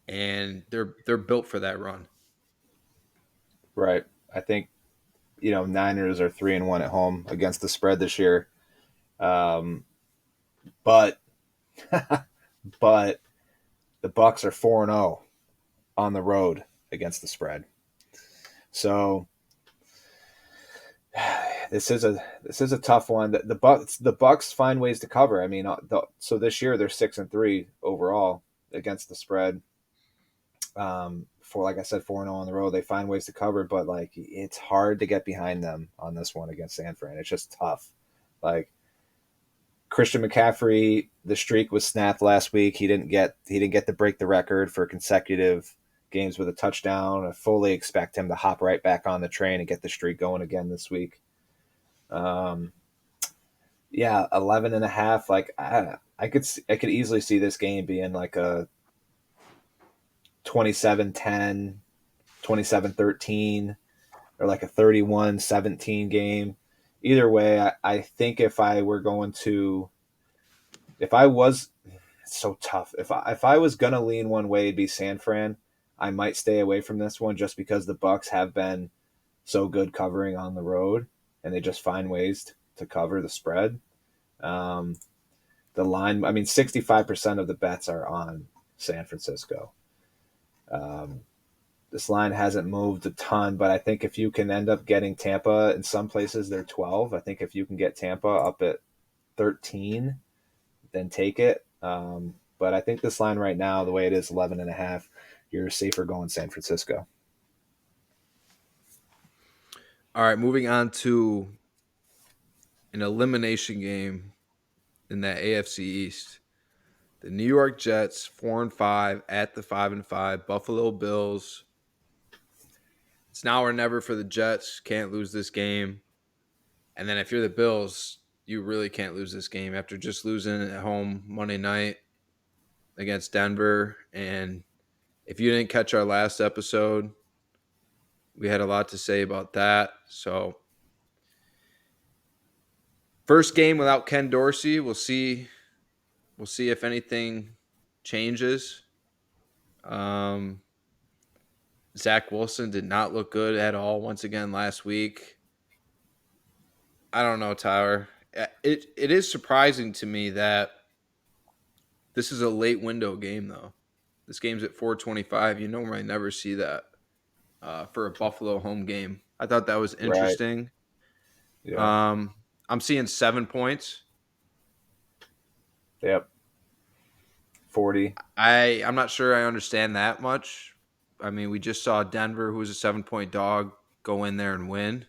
and they're built for that run. right. I think Niners are 3-1 at home against the spread this year. But but the Bucks are 4-0 on the road against the spread. So this is a tough one. The Bucks find ways to cover. I mean, so this year they're 6-3 overall against the spread. For like I said, 4-0 on the road, they find ways to cover, but like it's hard to get behind them on this one against San Fran. It's just tough. Like Christian McCaffrey, the streak was snapped last week. He didn't get to break the record for consecutive games with a touchdown. I fully expect him to hop right back on the train and get the streak going again this week. Um, yeah, 11 and a half. Like I could easily see this game being like a 27-10, 27-13, or like a 31-17 game. Either way, I think if I was, it's so tough. If I was gonna lean one way, it'd be San Fran. I might stay away from this one just because the Bucks have been so good covering on the road, and they just find ways to cover the spread. Um, the line, I mean, 65% of the bets are on San Francisco. Um, this line hasn't moved a ton, but I think if you can end up getting Tampa, in some places they're 12. I think if you can get Tampa up at 13, then take it. But I think this line right now, the way it is 11 and a half, you're safer going San Francisco. All right, moving on to an elimination game in that AFC East. The New York Jets, 4-5 at the 5-5 Buffalo Bills. It's now or never for the Jets. Can't lose this game. And then if you're the Bills, you really can't lose this game after just losing at home Monday night against Denver. And if you didn't catch our last episode, we had a lot to say about that. So, first game without Ken Dorsey. We'll see. We'll see if anything changes. Zach Wilson did not look good at all once again last week. I don't know, Tyler. It is surprising to me that this is a late window game, though. This game's at 4:25. You normally never see that for a Buffalo home game. I thought that was Right. interesting. Yeah. I'm seeing 7 points. Yep. 40. I'm not sure I understand that much. I mean, we just saw Denver, who was a 7 point dog, go in there and win.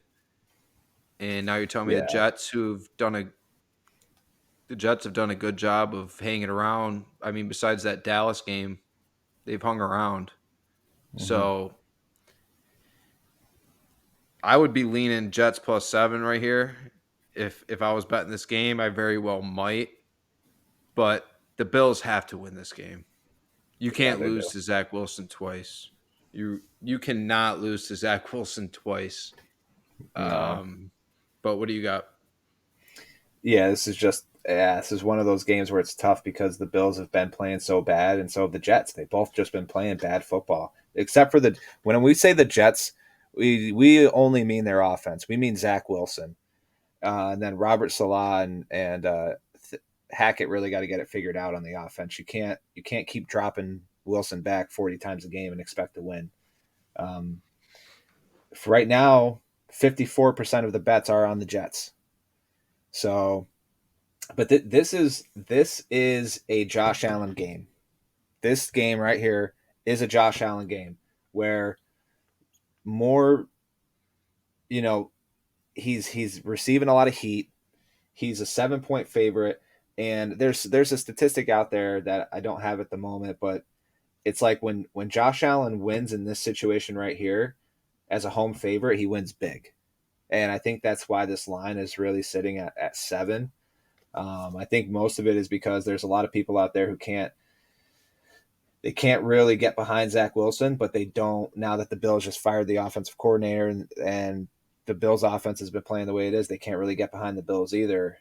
And now you're telling me Yeah. the Jets have done a good job of hanging around. I mean, besides that Dallas game, they've hung around. Hmm. So I would be leaning Jets +7 right here. If I was betting this game, I very well might. But the Bills have to win this game. You Yeah, can't they do. lose to Zach Wilson twice. You cannot lose to Zach Wilson twice. No. Um, but what do you got? Yeah, this is one of those games where it's tough because the Bills have been playing so bad, and so have the Jets. They've both just been playing bad football. Except for when we say the Jets, we only mean their offense. We mean Zach Wilson, and then Robert Salah and Hackett really got to get it figured out on the offense. You can't keep dropping Wilson back 40 times a game and expect to win. Um, for right now, 54% of the bets are on the Jets. So, but this is a Josh Allen game. This game right here is a Josh Allen game where more, you know, he's receiving a lot of heat. He's a 7 point favorite, and there's a statistic out there that I don't have at the moment, but it's like when Josh Allen wins in this situation right here as a home favorite, he wins big, and I think that's why this line is really sitting at 7. I think most of it is because there's a lot of people out there who can't really get behind Zach Wilson, but they don't now that the Bills just fired the offensive coordinator and the Bills offense has been playing the way it is. They can't really get behind the Bills either.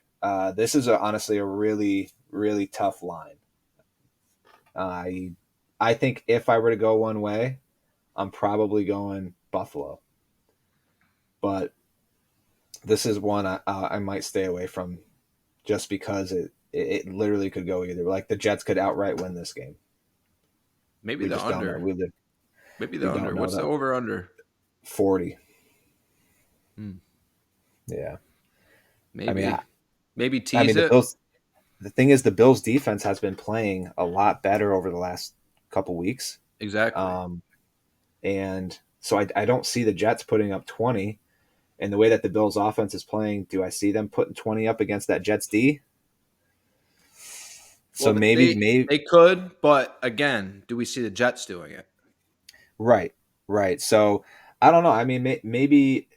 This is honestly a really, really tough line. I think if I were to go one way, I'm probably going Buffalo, but this is one I might stay away from just because it literally could go either. Like the Jets could outright win this game. Maybe We the just don't know. under. Maybe We the don't under. know What's the that. over under? 40. Hmm. Yeah. I mean, Maybe. Maybe I tease mean the it. Bills. The thing is, the Bills defense has been playing a lot better over the last couple weeks, Exactly. um, and so I don't see the Jets putting up 20. And the way that the Bills offense is playing, do I see them putting 20 up against that Jets D? So Well, maybe, maybe they could, but again, do we see the Jets doing it? right, right. So I don't know. I mean, maybe,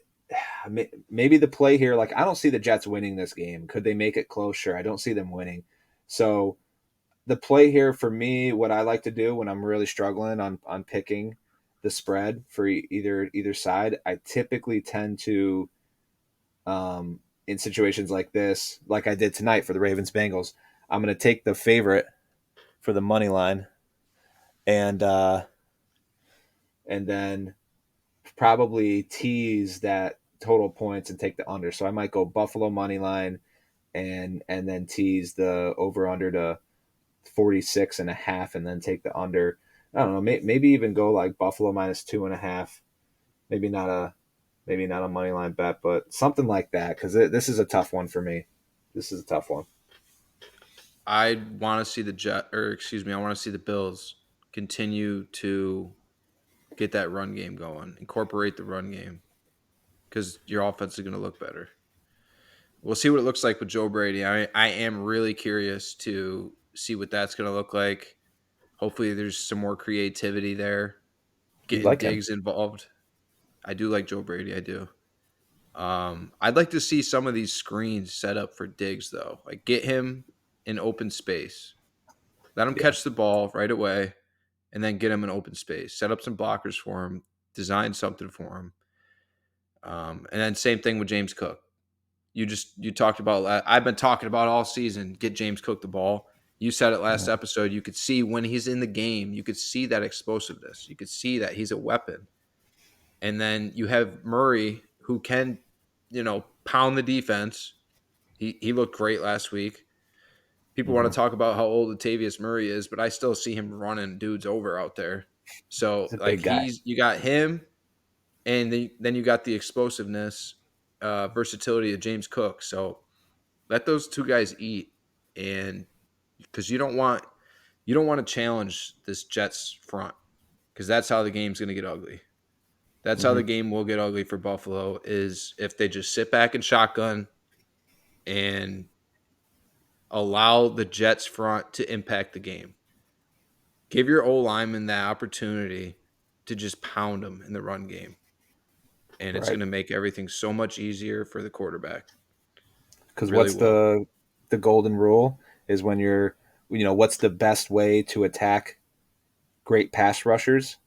maybe the play here, like I don't see the Jets winning this game. Could they make it close? Sure. I don't see them winning. So the play here for me, what I like to do when I'm really struggling on picking the spread for either side, I typically tend to, in situations like this, like I did tonight for the Ravens Bengals, I'm going to take the favorite for the money line, and then probably tease that total points and take the under. So I might go Buffalo money line, and then tease the over under to 46 and a half, and then take the under. I don't know, maybe even go like Buffalo minus 2.5. Maybe not a money line bet, but something like that, because this is a tough one for me. This is a tough one. I want to see I want to see the Bills continue to get that run game going, incorporate the run game, because your offense is going to look better. We'll see what it looks like with Joe Brady. I am really curious to see what that's going to look like. Hopefully, there's some more creativity there, You getting like him? Diggs involved. I do like Joe Brady. I do. I'd like to see some of these screens set up for Diggs, though. Like, get him in open space. Let him Yeah. catch the ball right away, and then get him in open space. Set up some blockers for him. Design something for him. And then same thing with James Cook. You talked about. I've been talking about all season. Get James Cook the ball. You said it last Yeah. episode. You could see when he's in the game. You could see that explosiveness. You could see that he's a weapon. And then you have Murray, who can, pound the defense. He looked great last week. People want Mm-hmm. to talk about how old Latavius Murray is, but I still see him running dudes over out there. So He's a like big guy. you got him, and then you got the explosiveness, versatility of James Cook. So let those two guys eat, and because you don't want to challenge this Jets front, because that's how the game's going to get ugly. That's how Mm-hmm. the game will get ugly for Buffalo, is if they just sit back and shotgun and allow the Jets front to impact the game. Give your O lineman that opportunity to just pound them in the run game, and it's Right. going to make everything so much easier for the quarterback. Because Really what's will. the golden rule is when you're, what's the best way to attack great pass rushers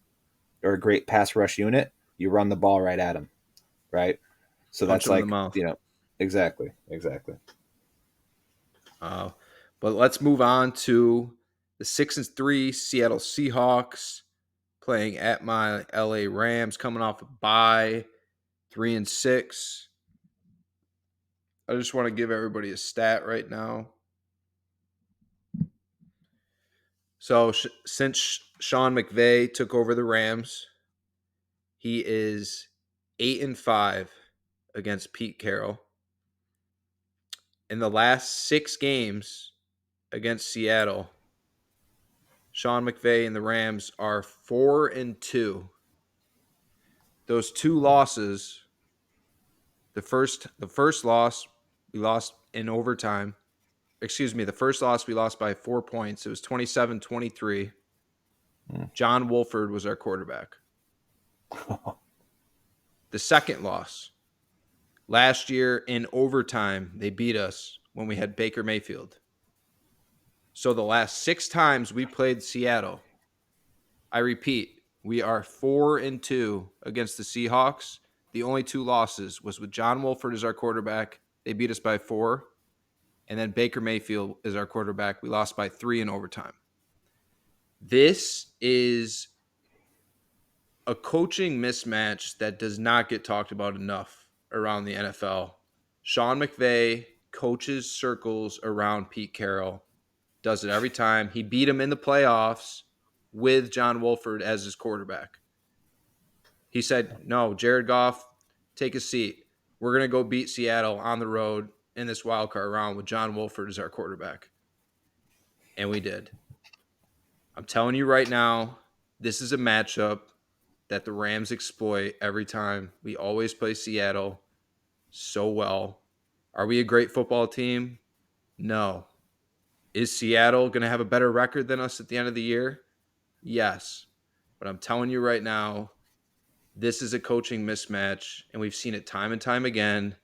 or a great pass rush unit? You run the ball right at them, right? So Punch that's them in the like, mouth. exactly, exactly. Uh, but let's move on to the 6-3 Seattle Seahawks playing at my LA Rams, coming off a bye, 3-6. I just want to give everybody a stat right now. So since Sean McVay took over the Rams, he is 8-5 against Pete Carroll. In the last 6 games against Seattle, Sean McVay and the Rams are 4-2. Those two losses, the first loss we lost in overtime. Excuse me, the first loss we lost by 4 points. It was 27-23. Mm. John Wolford was our quarterback. The second loss, last year in overtime, they beat us when we had Baker Mayfield. So the last 6 times we played Seattle, I repeat, we are 4-2 against the Seahawks. The only 2 losses was with John Wolford as our quarterback. They beat us by 4. And then Baker Mayfield is our quarterback. We lost by 3 in overtime. This is a coaching mismatch that does not get talked about enough around the NFL. Sean McVay coaches circles around Pete Carroll, does it every time. He beat him in the playoffs with John Wolford as his quarterback. He said, no, Jared Goff, take a seat. We're going to go beat Seattle on the road in this wild card round with John Wolford as our quarterback. And we did. I'm telling you right now, this is a matchup that the Rams exploit every time. We always play Seattle so well. Are we a great football team? No. Is Seattle going to have a better record than us at the end of the year? Yes. But I'm telling you right now, this is a coaching mismatch, and we've seen it time and time again.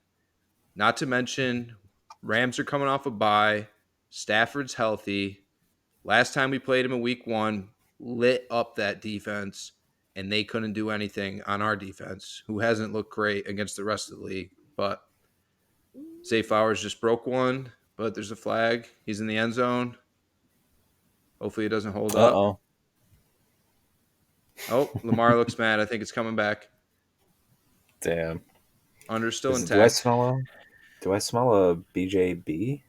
Not to mention, Rams are coming off a bye. Stafford's healthy. Last time we played him in week one, lit up that defense, and they couldn't do anything on our defense, who hasn't looked great against the rest of the league. But Zay Flowers just broke one, but there's a flag. He's in the end zone. Hopefully it doesn't hold Uh up. oh. Oh, Lamar looks mad. I think it's coming back. Damn. Under still Do I intact. smell a? Do I smell a BJB?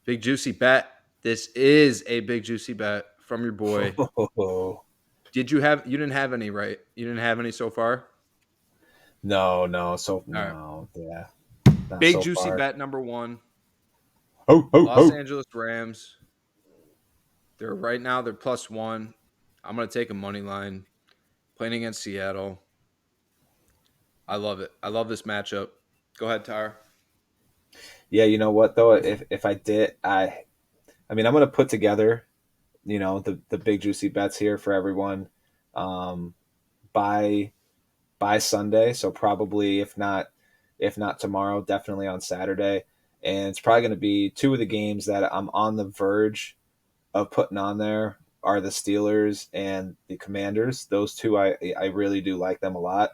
Big juicy bet. This is a big juicy bet from your boy. You didn't have any, right? You didn't have any so far? No, no. So All right. no, yeah, not Big so juicy far. bet number one. Ho ho Los ho. Angeles Rams. They're right now they're +1. I'm gonna take a money line. Playing against Seattle. I love it. I love this matchup. Go ahead, Tyre. Yeah, you know what though? If I did, I mean, I'm gonna put together, the big juicy bets here for everyone, um, by by Sunday. So probably if not tomorrow, definitely on Saturday. And it's probably going to be two of the games that I'm on the verge of putting on there are the Steelers and the Commanders. Those two, I really do like them a lot.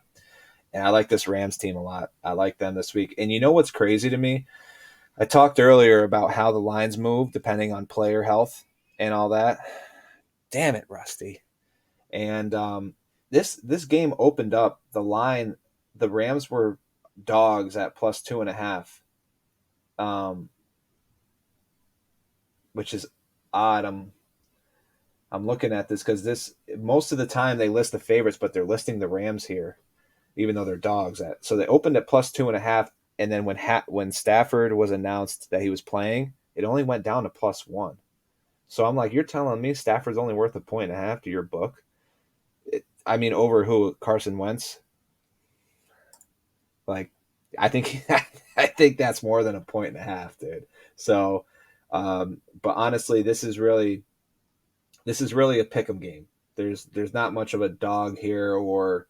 And I like this Rams team a lot. I like them this week. And you know what's crazy to me? I talked earlier about how the lines move depending on player health and all that. Damn it, Rusty. And this game opened up the line. The Rams were dogs at +2.5, um, which is odd. I'm looking at this because this most of the time they list the favorites, but they're listing the Rams here, even though they're dogs at. So they opened at +2.5, and then when Stafford was announced that he was playing, it only went down to +1. So I'm like, you're telling me Stafford's only worth 1.5 to your book? I mean, over who? Carson Wentz? Like, I think I think that's more than 1.5, dude. So, but honestly, this is really a pick'em game. There's not much of a dog here or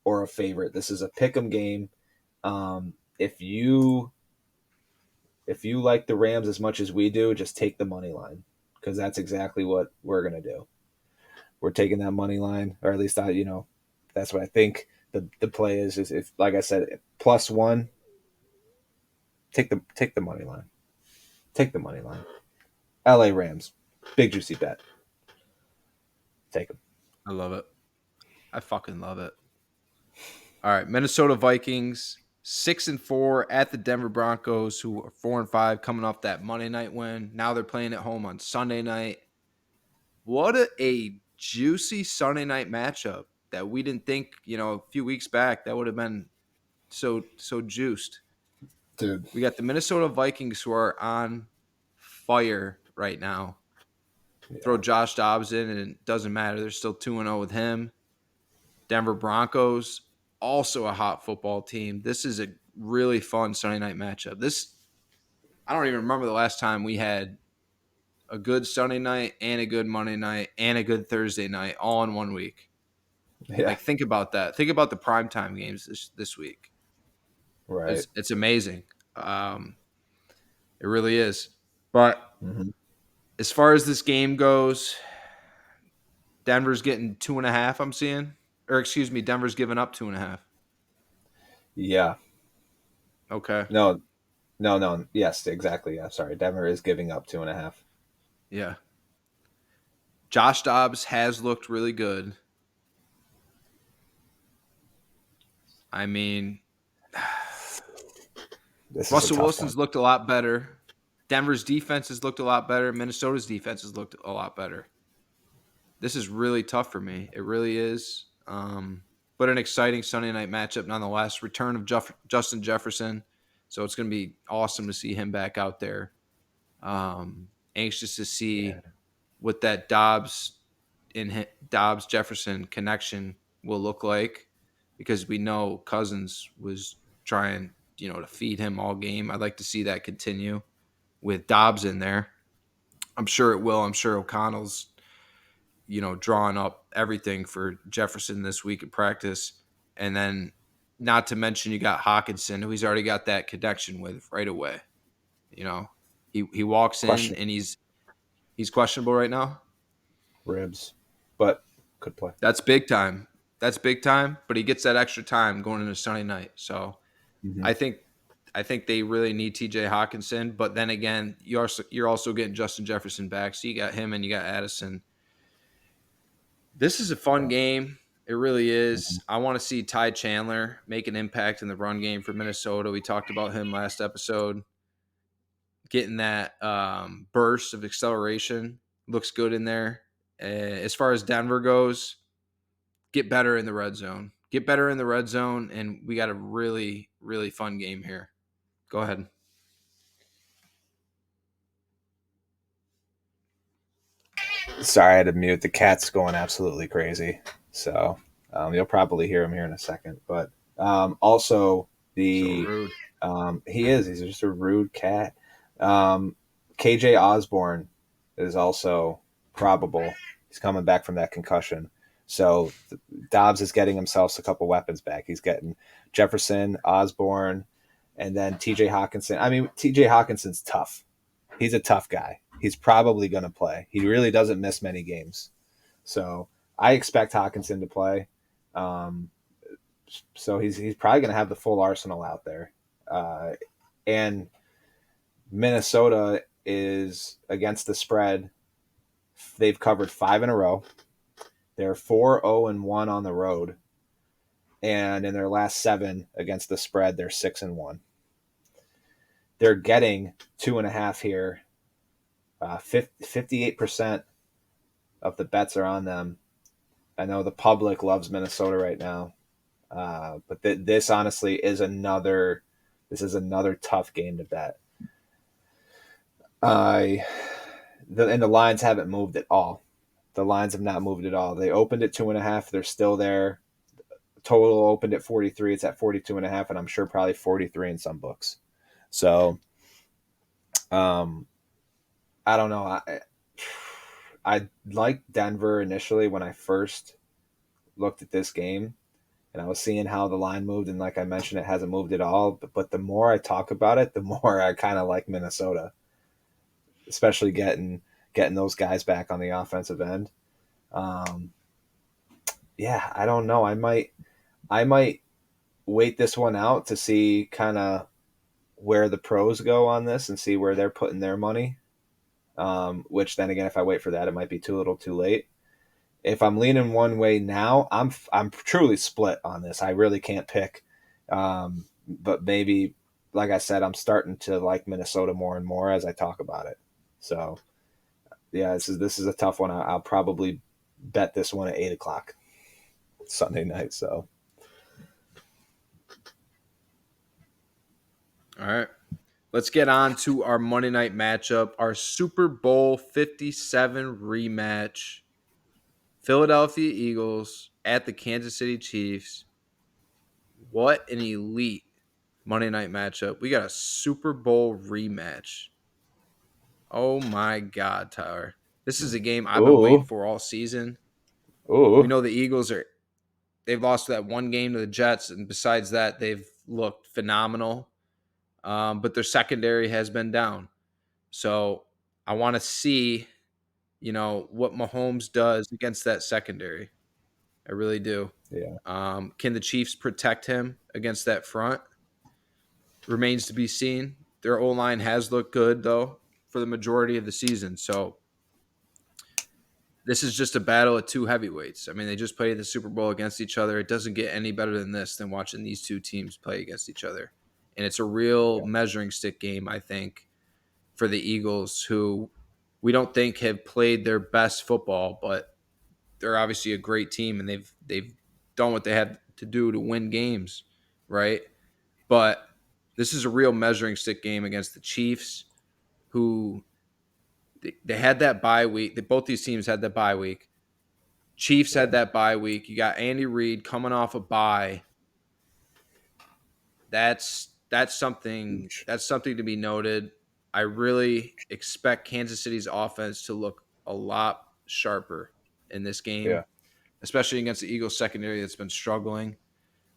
a favorite. This is a pick'em game. If you like the Rams as much as we do, just take the money line because that's exactly what we're gonna do. We're taking that money line, or at least that's what I think the play is if, like I said, +1, take the money line. Take the money line. LA Rams. Big juicy bet. Take them. I love it. I fucking love it. All right, Minnesota Vikings 6-4 at the Denver Broncos, who are 4-5, coming off that Monday night win. Now they're playing at home on Sunday night. What a juicy Sunday night matchup that we didn't think, a few weeks back that would have been so juiced. Dude. We got the Minnesota Vikings who are on fire right now. Throw Yeah. Josh Dobbs in, and it doesn't matter. They're still 2-0 with him. Denver Broncos, also a hot football team. This is a really fun Sunday night matchup. I don't even remember the last time we had a good Sunday night and a good Monday night and a good Thursday night all in one week. Yeah. Like, think about that. Think about the primetime games this week. Right. It's amazing. Um, it really is. But Mm-hmm. as far as this game goes, Denver's getting 2.5. I'm seeing, or excuse me, Denver's giving up 2.5. Yeah. Okay. No. No. No. Yes. Exactly. Yeah. Sorry. Denver is giving up 2.5. Yeah. Josh Dobbs has looked really good. I mean, This is a Russell tough one. Wilson's looked a lot better. Denver's defense has looked a lot better. Minnesota's defense has looked a lot better. This is really tough for me. It really is. But an exciting Sunday night matchup nonetheless. Return of Justin Jefferson. So it's going to be awesome to see him back out there. Anxious to Yeah. see what that Dobbs Jefferson connection will look like because we know Cousins was trying, to feed him all game. I'd like to see that continue with Dobbs in there. I'm sure it will. I'm sure O'Connell's, drawing up everything for Jefferson this week in practice. And then, not to mention, you got Hawkinson, who he's already got that connection with right away. You know, he walks in Question and he's questionable right now. ribs, but could play. That's big time. That's big time. But he gets that extra time going into Sunday night. So Hmm. I think I think they really need T.J. Hawkinson. But then again, you're also getting Justin Jefferson back, so you got him and you got Addison. This is a fun Yeah. game. It really is. Hmm. I want to see Ty Chandler make an impact in the run game for Minnesota. We talked about him last episode. Getting that burst of acceleration looks good in there. As far as Denver goes, get better in the red zone. Get better in the red zone, and we got a really, really fun game here. Go ahead. Sorry, I had to mute. The cat's going absolutely crazy. So you'll probably hear him here in a second. But also, So the rude. he is. He's just a rude cat. Um, KJ Osborne is also probable. He's coming back from that concussion. So Dobbs is getting himself a couple weapons back. He's getting Jefferson, Osborne, and then TJ Hawkinson. I mean, TJ Hawkinson's tough. He's a tough guy. He's probably going to play. He really doesn't miss many games. So I expect Hawkinson to play. Um, so he's probably going to have the full arsenal out there. And Minnesota is against the spread. They've covered 5 in a row. They're 4-0-1 on the road. And in their last 7 against the spread, they're 6-1. They're getting 2.5 here. 58% of the bets are on them. I know the public loves Minnesota right now, but this honestly is another. This is another tough game to bet. And the lines haven't moved at all. The lines have not moved at all. They opened at 2.5. They're still there. Total opened at 43. It's at 42.5, and I'm sure probably 43 in some books. So, um, I don't know. I liked Denver initially when I first looked at this game, and I was seeing how the line moved, and like I mentioned, it hasn't moved at all. But the more I talk about it, the more I kind of like Minnesota, especially getting those guys back on the offensive end. Um, yeah, I don't know. I might wait this one out to see kind of where the pros go on this and see where they're putting their money. Which then again, if I wait for that, it might be too little, too late. If I'm leaning one way now, I'm truly split on this. I really can't pick. But maybe, like I said, I'm starting to like Minnesota more and more as I talk about it. So yeah, this is a tough one. I'll probably bet this one at 8 o'clock Sunday night. So All right. Let's get on to our Monday night matchup, our Super Bowl 57 rematch. Philadelphia Eagles at the Kansas City Chiefs. What an elite Monday night matchup. We got a Super Bowl rematch. Oh my God, Tyler. This is a game I've been waiting ooh, for all season. We ooh, know the Eagles they've lost that one game to the Jets, and besides that, they've looked phenomenal. But their secondary has been down. So I want to see, what Mahomes does against that secondary. I really do. yeah, Can the Chiefs protect him against that front? Remains to be seen. Their O line has looked good though for the majority of the season. So this is just a battle of two heavyweights. I mean, they just played the Super Bowl against each other. It doesn't get any better than this than watching these two teams play against each other. And it's a real yeah, measuring stick game, I think, for the Eagles, who we don't think have played their best football, but they're obviously a great team and they've done what they had to do to win games, right? But this is a real measuring stick game against the Chiefs, who they had that bye week. Both these teams had that bye week. Chiefs had yeah. that bye week. You got Andy Reid coming off a bye. That's something Huge. that's something to be noted. I really expect Kansas City's offense to look a lot sharper in this game, Yeah. especially against the Eagles secondary that's been struggling.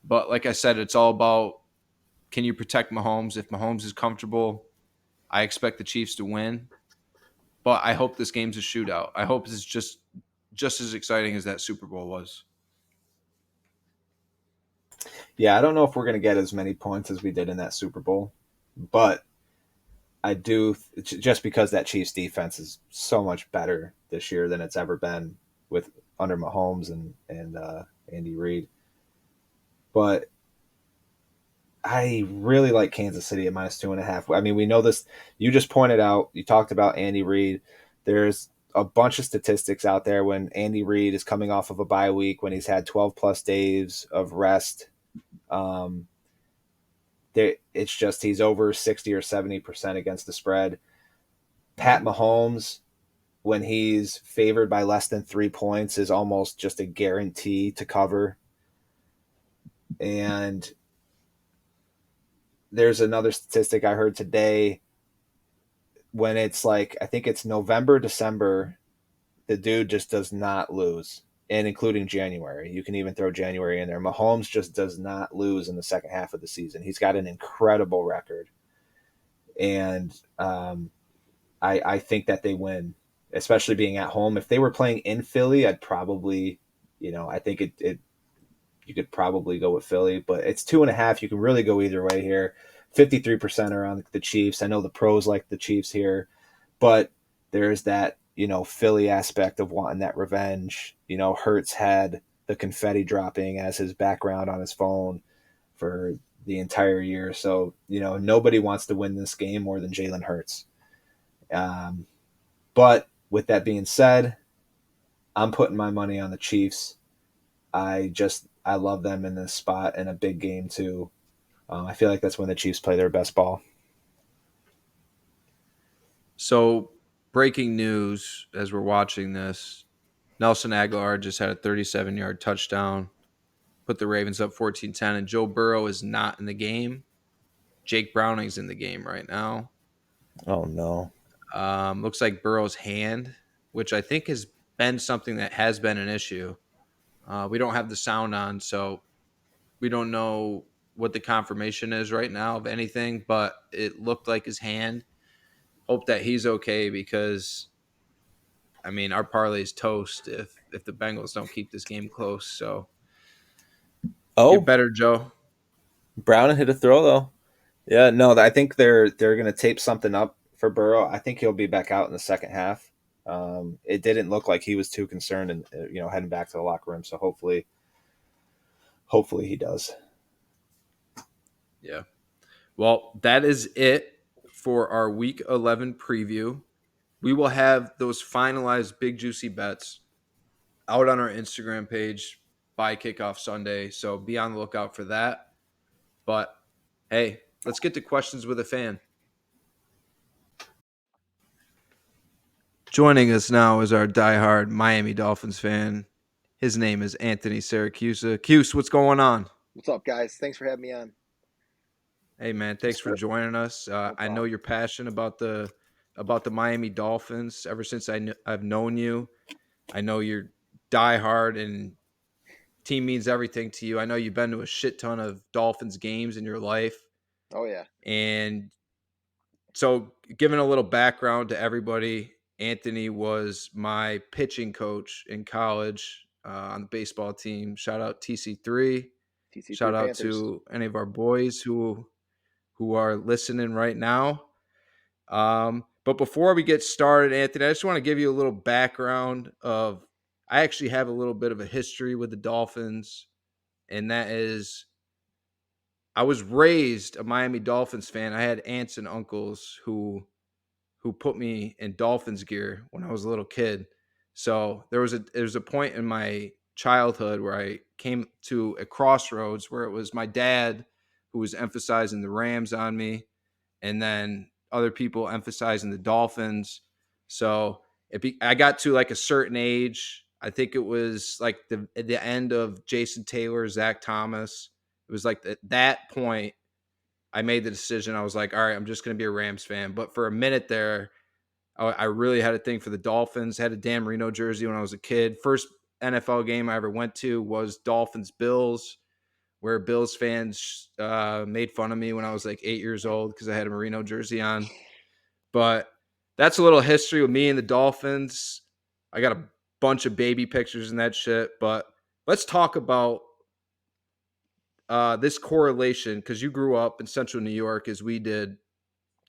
But like I said, it's all about, can you protect Mahomes? If Mahomes is comfortable, I expect the Chiefs to win. But I hope this game's a shootout. I hope it's just as exciting as that Super Bowl was. Yeah, I don't know if we're going to get as many points as we did in that Super Bowl, but I do, just because that Chiefs defense is so much better this year than it's ever been with under Mahomes and Andy Reid. But I really like Kansas City at -2.5. I mean, we know this. You just pointed out. You talked about Andy Reid. There's a bunch of statistics out there when Andy Reid is coming off of a bye week, when he's had 12 plus days of rest. Um, it's just he's over 60 or 70% against the spread. Pat Mahomes, when he's favored by less than 3 points, is almost just a guarantee to cover. And there's another statistic I heard today, when it's like, I think it's November, December, the dude just does not lose. And including January. You can even throw January in there. Mahomes just does not lose in the second half of the season. He's got an incredible record. And I think that they win, especially being at home. If they were playing in Philly, I'd probably, I think it you could probably go with Philly, but it's 2.5. You can really go either way here. 53% are on the Chiefs. I know the pros like the Chiefs here, but there's that, Philly aspect of wanting that revenge. Hurts had the confetti dropping as his background on his phone for the entire year. So, nobody wants to win this game more than Jalen Hurts. But with that being said, I'm putting my money on the Chiefs. I love them in this spot, in a big game too. I feel like that's when the Chiefs play their best ball. So, breaking news as we're watching this, Nelson Aguilar just had a 37-yard touchdown, put the Ravens up 14-10, and Joe Burrow is not in the game. Jake Browning's in the game right now. Oh no. Looks like Burrow's hand, which I think has been something that has been an issue. We don't have the sound on, so we don't know what the confirmation is right now of anything, but it looked like his hand. Hope that he's okay, because I mean, our parlay's toast if the Bengals don't keep this game close. So get Oh, better, Joe. Brown hit a throw though. Yeah, no, I think they're going to tape something up for Burrow. I think he'll be back out in the second half. It didn't look like he was too concerned and heading back to the locker room. So hopefully he does. Yeah. Well, that is it for our Week 11 preview. We will have those finalized big juicy bets out on our Instagram page by kickoff Sunday. So be on the lookout for that. But hey, let's get to questions with a fan. Joining us now is our diehard Miami Dolphins fan. His name is Anthony Siracusa. Cuse, what's going on? What's up, guys? Thanks for having me on. Hey man, thanks for joining us. No I know problem. you're passionate about the Miami Dolphins. Ever since I've known you, I know you're diehard and team means everything to you. I know you've been to a shit ton of Dolphins games in your life, Oh yeah. and so giving a little background to everybody, Anthony was my pitching coach in college on the baseball team. Shout out TC3. TC3 Shout out Panthers. to any of our boys who are listening right now. But before we get started, Anthony, I just want to give you a little background of, I actually have a little bit of a history with the Dolphins, and that is, I was raised a Miami Dolphins fan. I had aunts and uncles who put me in Dolphins gear when I was a little kid. So there was a point in my childhood where I came to a crossroads where it was my dad who was emphasizing the Rams on me, and then other people emphasizing the Dolphins. So I got to like a certain age. I think it was like the end of Jason Taylor, Zach Thomas. It was like that point. I made the decision. I was like, all right, I'm just going to be a Rams fan. But for a minute there, I really had a thing for the Dolphins. Had a Dan Marino jersey when I was a kid. First NFL game I ever went to was Dolphins Bills, where Bills fans made fun of me when I was like 8 years old because I had a Marino jersey on. But that's a little history with me and the Dolphins. I got a bunch of baby pictures and that shit. But let's talk about this correlation because you grew up in Central New York as we did.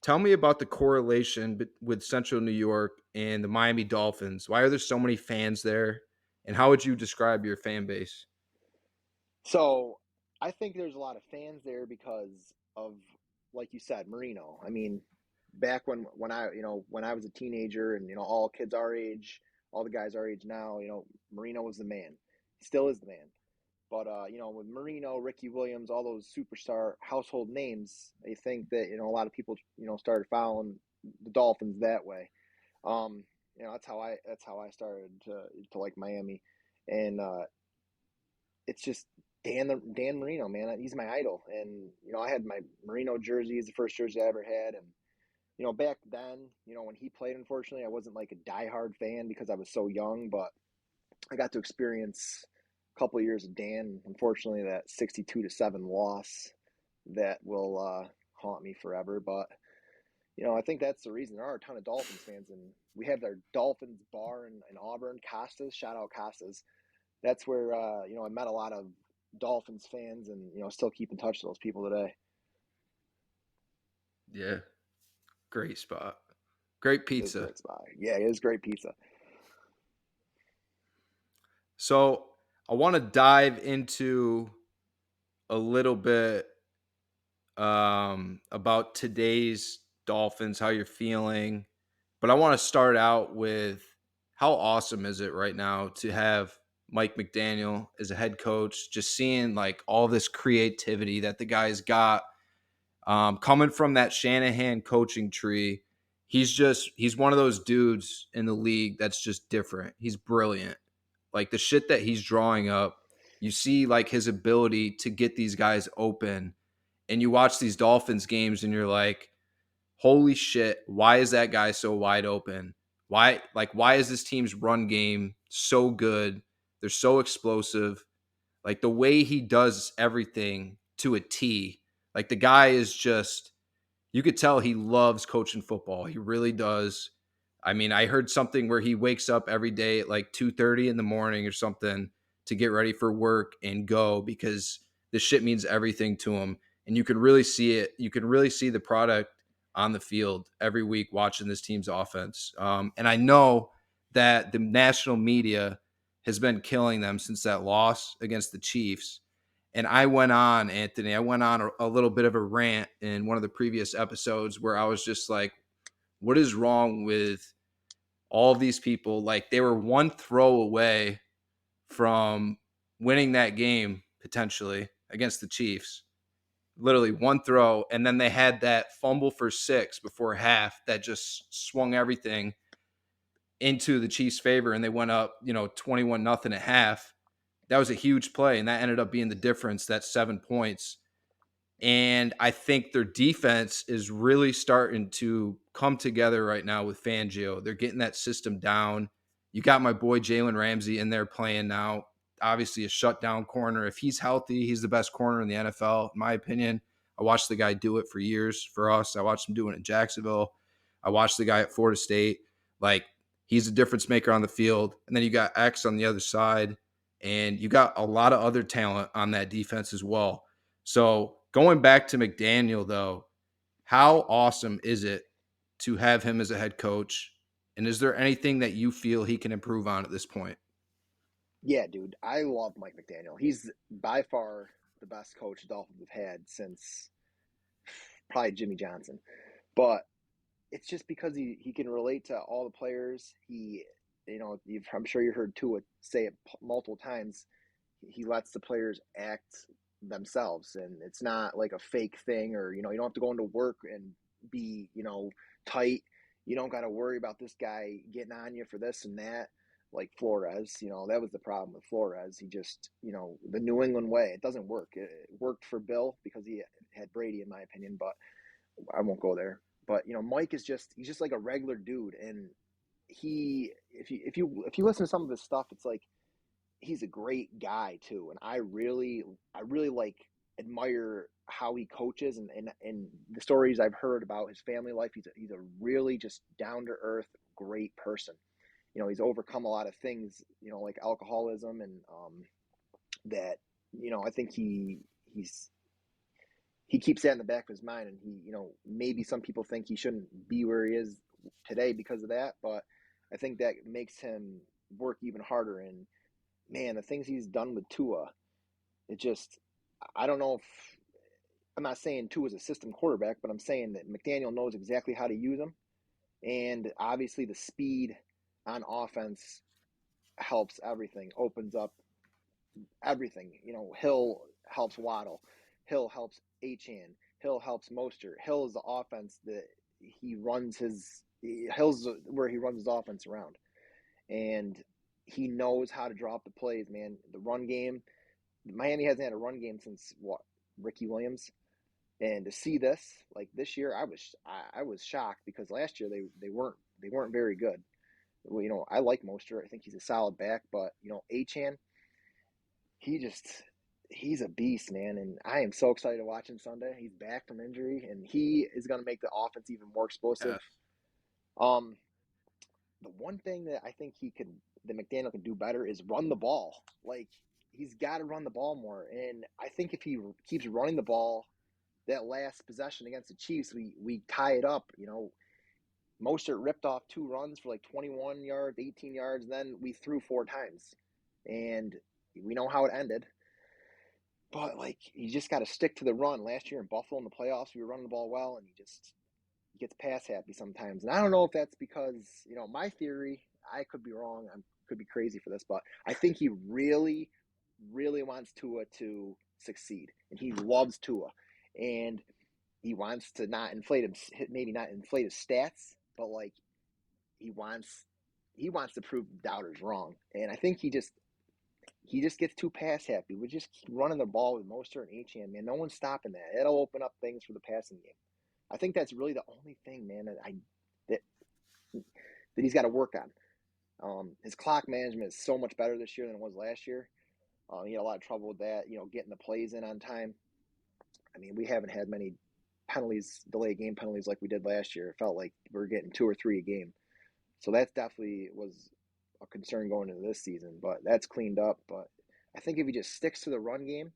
Tell me about the correlation with Central New York and the Miami Dolphins. Why are there so many fans there? And how would you describe your fan base? So I think there's a lot of fans there because of, like you said, Marino. I mean, back when I when I was a teenager, and all kids our age, all the guys our age now, Marino was the man. He still is the man. But with Marino, Ricky Williams, all those superstar household names, I think that a lot of people started following the Dolphins that way. Um, that's how I started to like Miami, and it's just Dan Marino, man. He's my idol, and I had my Marino jersey. Is the first jersey I ever had, and back then, when he played, unfortunately, I wasn't like a diehard fan because I was so young, but I got to experience a couple of years of Dan. Unfortunately, that 62-7 loss that will haunt me forever. But I think that's the reason. There are a ton of Dolphins fans, and we have their Dolphins bar in Auburn, Costas. Shout out Costas. That's where I met a lot of Dolphins fans, and still keep in touch with those people today. Yeah, great spot. Great It is a pizza. great spot. Yeah, it is great pizza. So I want to dive into a little bit about today's Dolphins, how you're feeling. But I want to start out with how awesome is it right now to have Mike McDaniel as a head coach, just seeing like all this creativity that the guy's got coming from that Shanahan coaching tree. He's one of those dudes in the league that's just different. He's brilliant. Like the shit that he's drawing up, you see like his ability to get these guys open, and you watch these Dolphins games and you're like, holy shit, why is that guy so wide open? Why is this team's run game so good? They're so explosive. Like the way he does everything to a T. Like the guy is just, you could tell he loves coaching football. He really does. I mean, I heard something where he wakes up every day at like 2:30 in the morning or something to get ready for work and go because this shit means everything to him. And you can really see it. You can really see the product on the field every week watching this team's offense. And I know that the national media has been killing them since that loss against the Chiefs. And I went on, Anthony, I went on a little bit of a rant in one of the previous episodes where I was just like, what is wrong with all of these people? Like they were one throw away from winning that game potentially against the Chiefs. Literally one throw. And then they had that fumble for 6 before half that just swung everything into the Chiefs' favor. And they went up, 21-0 at half. That was a huge play. And that ended up being the difference, that 7 points. And I think their defense is really starting to come together right now with Fangio. They're getting that system down. You got my boy Jalen Ramsey in there playing now. Obviously, a shutdown corner. If he's healthy, he's the best corner in the NFL, in my opinion. I watched the guy do it for years for us. I watched him do it in Jacksonville. I watched the guy at Florida State. Like, he's a difference maker on the field. And then you got X on the other side. And you got a lot of other talent on that defense as well. So going back to McDaniel, though, how awesome is it to have him as a head coach? And is there anything that you feel he can improve on at this point? Yeah, dude, I love Mike McDaniel. He's by far the best coach the Dolphins have had since probably Jimmy Johnson. But it's just because he can relate to all the players. I'm sure you heard Tua say it multiple times. He lets the players act themselves, and it's not like a fake thing, or you don't have to go into work and be tight. You don't got to worry about this guy getting on you for this and that. like Flores. That was the problem with Flores. He just, the New England way, it doesn't work. It worked for Bill because he had Brady, in my opinion, but I won't go there. But Mike is he's just like a regular dude, and if you listen to some of his stuff, it's like he's a great guy too, and I really like admire how he coaches and the stories I've heard about his family life. He's a really just down to earth, great person. He's overcome a lot of things, like alcoholism and that. I think he keeps that in the back of his mind, and maybe some people think he shouldn't be where he is today because of that, but I think that makes him work even harder. And man, the things he's done with Tua, it just, I don't know if, I'm not saying Tua's a system quarterback, but I'm saying that McDaniel knows exactly how to use him. And obviously the speed on offense helps everything, opens up everything. Hill helps Waddle. Hill helps Achan. Hill helps Mostert. Hill is the offense that Hill's where he runs his offense around. And he knows how to drop the plays, man. The run game, Miami hasn't had a run game since what? Ricky Williams. And to see this, like this year, I was shocked because last year they weren't very good. Well, I like Mostert. I think he's a solid back, but Achan, he he's a beast, man, and I am so excited to watch him Sunday. He's back from injury, and he is going to make the offense even more explosive. Yes. Um, the one thing that I think that McDaniel can do better is run the ball. Like he's got to run the ball more, and I think if he keeps running the ball, that last possession against the Chiefs, we tie it up. Mostert ripped off 2 runs for like 21 yards, 18 yards, and then we threw 4 times, and we know how it ended. But like you just got to stick to the run. Last year in Buffalo in the playoffs, we were running the ball well, and he just gets pass happy sometimes. And I don't know if that's because my theory. I could be wrong. I could be crazy for this, but I think he really, really wants Tua to succeed, and he loves Tua, and he wants to not inflate him, maybe not inflate his stats, but like he wants to prove doubters wrong. And I think he just gets too pass happy. We just keep running the ball with Mostert and Achane, man. No one's stopping that. It'll open up things for the passing game. I think that's really the only thing, man, that he's got to work on. His clock management is so much better this year than it was last year. He had a lot of trouble with that, getting the plays in on time. I mean, we haven't had many penalties, delay game penalties like we did last year. It felt like we were getting 2 or 3 a game. So that definitely was a concern going into this season, but that's cleaned up. But I think if he just sticks to the run game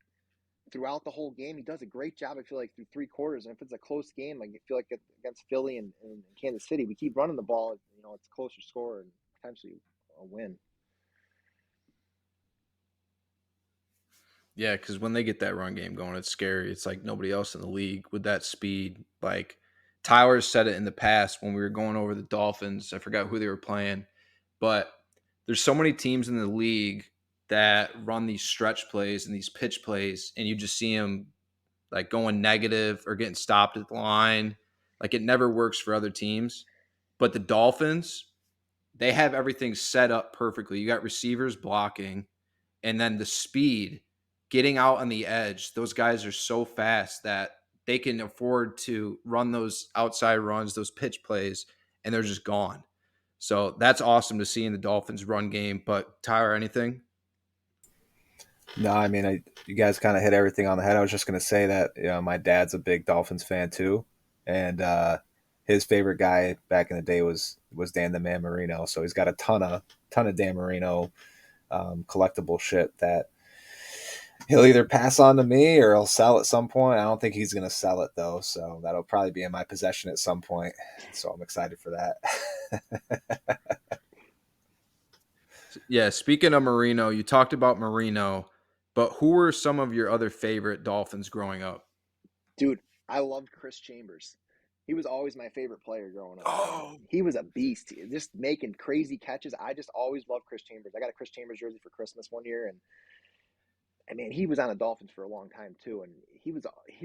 throughout the whole game, he does a great job, I feel like, through 3 quarters. And if it's a close game, like I feel like against Philly and Kansas City, we keep running the ball, it's a closer score and potentially a win. Yeah, because when they get that run game going, it's scary. It's like nobody else in the league with that speed. Like Tyler said it in the past when we were going over the Dolphins. I forgot who they were playing, but there's so many teams in the league that run these stretch plays and these pitch plays, and you just see them like going negative or getting stopped at the line. Like it never works for other teams. But the Dolphins, they have everything set up perfectly. You got receivers blocking, and then the speed, getting out on the edge. Those guys are so fast that they can afford to run those outside runs, those pitch plays, and they're just gone. So that's awesome to see in the Dolphins run game. But Tyler, anything? No, I mean, you guys kind of hit everything on the head. I was just going to say that my dad's a big Dolphins fan too, and his favorite guy back in the day was Dan the Man Marino. So he's got a ton of Dan Marino collectible shit that he'll either pass on to me or he'll sell at some point. I don't think he's going to sell it though, so that'll probably be in my possession at some point. So I'm excited for that. Yeah, speaking of Marino, you talked about Marino, but who were some of your other favorite Dolphins growing up? Dude, I loved Chris Chambers. He was always my favorite player growing up, man. Oh, He was a beast, just making crazy catches. I just always loved Chris Chambers. I got a Chris Chambers jersey for Christmas one year, and I mean, he was on the Dolphins for a long time too, and he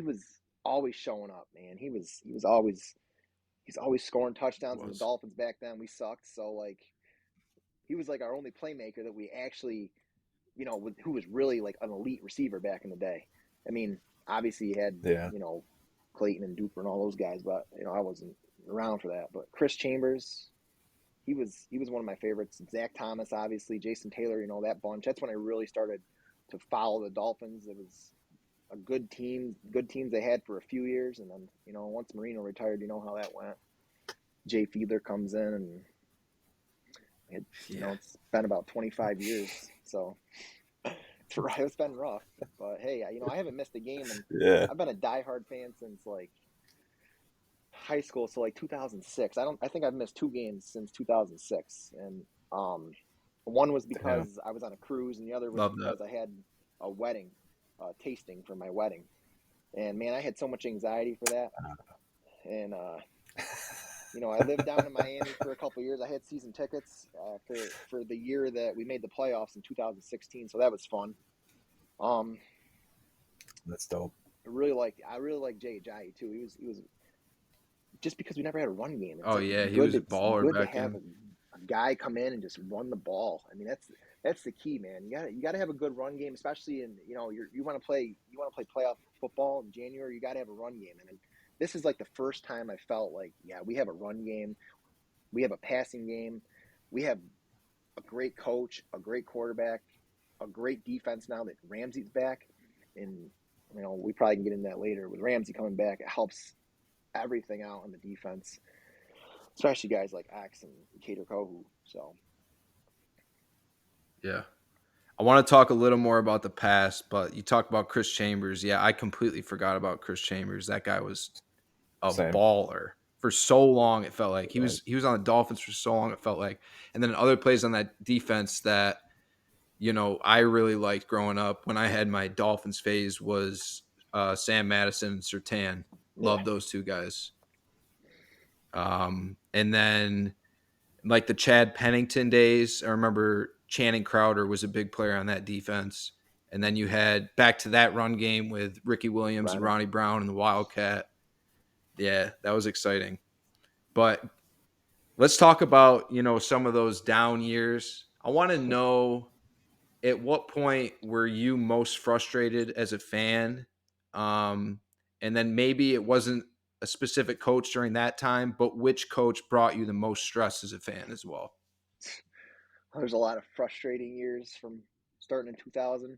was always showing up, man. He's always scoring touchdowns, and the was. Dolphins back then we sucked. So like, he was like our only playmaker that we actually, who was really like an elite receiver back in the day. I mean, obviously he had, Yeah. Clayton and Duper and all those guys, but I wasn't around for that. But Chris Chambers, he was one of my favorites. Zach Thomas, obviously, Jason Taylor, that bunch. That's when I really started to follow the Dolphins. It was a good teams they had for a few years, and then once Marino retired, you know how that went. Jay Fiedler comes in, and it's been about 25 years, so it's been rough. But hey, I haven't missed a game, and Yeah. I've been a diehard fan since like high school, so like 2006. I think I've missed 2 games since 2006, and one was Damn. because I was on a cruise, and the other was Love that. because I had a wedding tasting for my wedding, and man, I had so much anxiety for that, and I lived down in Miami for a couple of years. I had season tickets for the year that we made the playoffs in 2016, so that was fun. That's dope. I really like Jay Ajayi too. He was just because we never had a run game. It's Oh like yeah, he good. was a It's baller good to back have then. a guy come in and just run the ball. I mean, that's the key, man. You got to have a good run game, especially in you want to play playoff football in January. You got to have a run game, and this is like the first time I felt like we have a run game, we have a passing game, we have a great coach, a great quarterback, a great defense now that Ramsey's back, and we probably can get into that later with Ramsey coming back. It helps everything out on the defense, especially guys like Axe and Cater Kohu. So Yeah. I want to talk a little more about the past, but you talked about Chris Chambers. Yeah, I completely forgot about Chris Chambers. That guy was a Same. baller for so long. It felt like he Right. was on the Dolphins for so long. It felt like, and then other plays on that defense that I really liked growing up when I had my Dolphins phase was Sam Madison and Surtain. yeah, Loved those two guys. And then like the Chad Pennington days, I remember Channing Crowder was a big player on that defense. And then you had back to that run game with Ricky Williams and Ronnie. Ronnie Brown and the Wildcat. Yeah, that was exciting. But let's talk about, some of those down years. I want to know, at what point were you most frustrated as a fan? Um, and then maybe it wasn't a specific coach during that time, but which coach brought you the most stress as a fan as well? There's a lot of frustrating years from starting in 2000.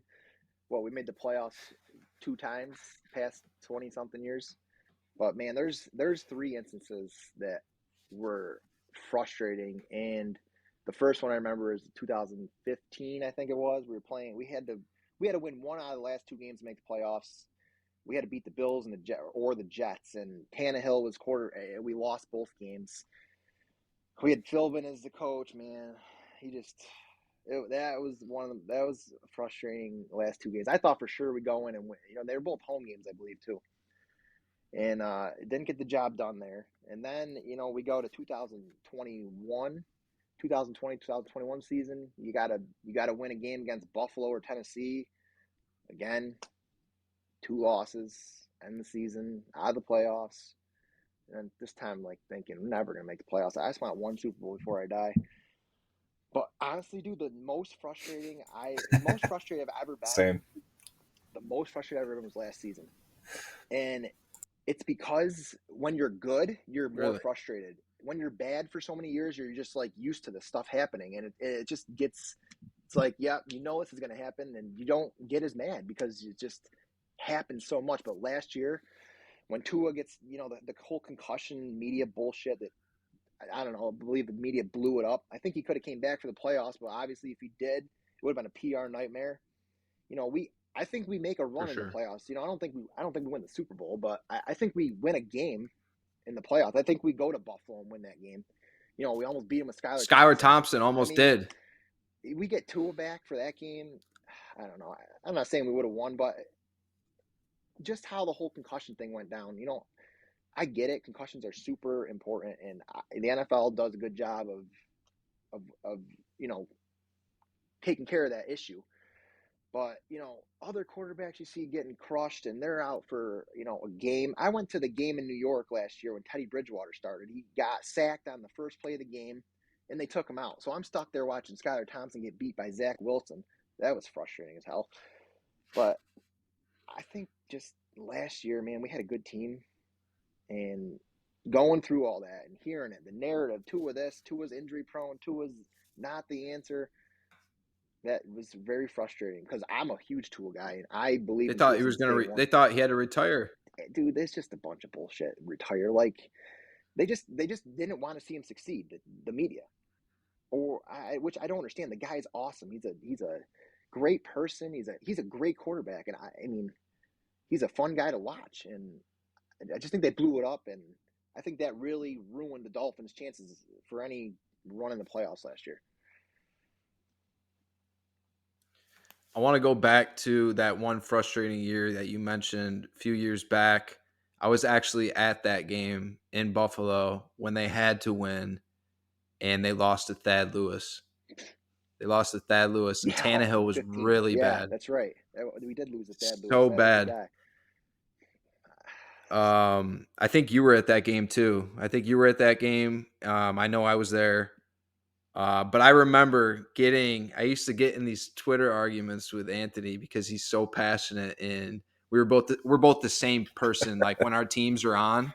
Well, we made the playoffs 2 times past 20 something years. But man, there's 3 instances that were frustrating, and the first one I remember is 2015. I think it was. We were playing. We had to win one out of the last 2 games to make the playoffs. We had to beat the Bills and the Jets, and Tannehill was quarter. We lost both games. We had Philbin as the coach. Man, that was that was frustrating last 2 games. I thought for sure we'd go in and win. They were both home games, I believe, too, and didn't get the job done there. And then we go to 2021, 2020, 2021 season. You gotta win a game against Buffalo or Tennessee. Again, 2 losses, end the season, out of the playoffs. And this time, like thinking we're never gonna make the playoffs. I just want one Super Bowl before I die. But honestly, dude, the most frustrating I've ever been, Same. was last season. And it's because when you're good, you're more Really? frustrated. When you're bad for so many years, you're just like used to the stuff happening, and it just gets. It's like, yeah, this is going to happen, and you don't get as mad because it just happens so much. But last year, when Tua gets, the whole concussion media bullshit that I don't know, I believe the media blew it up. I think he could have came back for the playoffs, but obviously, if he did, it would have been a PR nightmare. I think we make a For run in the sure. playoffs. I don't think we win the Super Bowl, but I think we win a game in the playoffs. I think we go to Buffalo and win that game. We almost beat him with Skylar Skylar Thompson. Thompson I almost mean, did. we get Tua back for that game. I don't know. I'm not saying we would have won, but just how the whole concussion thing went down. I get it. Concussions are super important, and the NFL does a good job of taking care of that issue. But other quarterbacks you see getting crushed, and they're out for a game. I went to the game in New York last year when Teddy Bridgewater started. He got sacked on the first play of the game, and they took him out. So I'm stuck there watching Skylar Thompson get beat by Zach Wilson. That was frustrating as hell. But I think just last year, man, we had a good team, and going through all that and hearing it, the narrative, Tua this, Tua's injury prone, Tua's not the answer. That was very frustrating because I'm a huge Tua guy and I believe They in thought Tua he was since gonna. day one. They thought he had to retire. Dude, that's just a bunch of bullshit. Retire, like they just didn't want to see him succeed. The media, which I don't understand. The guy's awesome. He's a great person. He's a great quarterback, and I mean, he's a fun guy to watch. And I just think they blew it up, and I think that really ruined the Dolphins' chances for any run in the playoffs last year. I want to go back to that one frustrating year that you mentioned a few years back. I was actually at that game in Buffalo when they had to win, and they lost to Thad Lewis. They lost to Thad Lewis, and Yeah, Tannehill in was 15. really Yeah, bad. that's right. We did lose at Thad Lewis. So That was the bad. guy. I think you were at that game too. I think you were at that game. I know I was there. But I remember I used to get in these Twitter arguments with Anthony because he's so passionate, and we're both the same person. Like when our teams are on,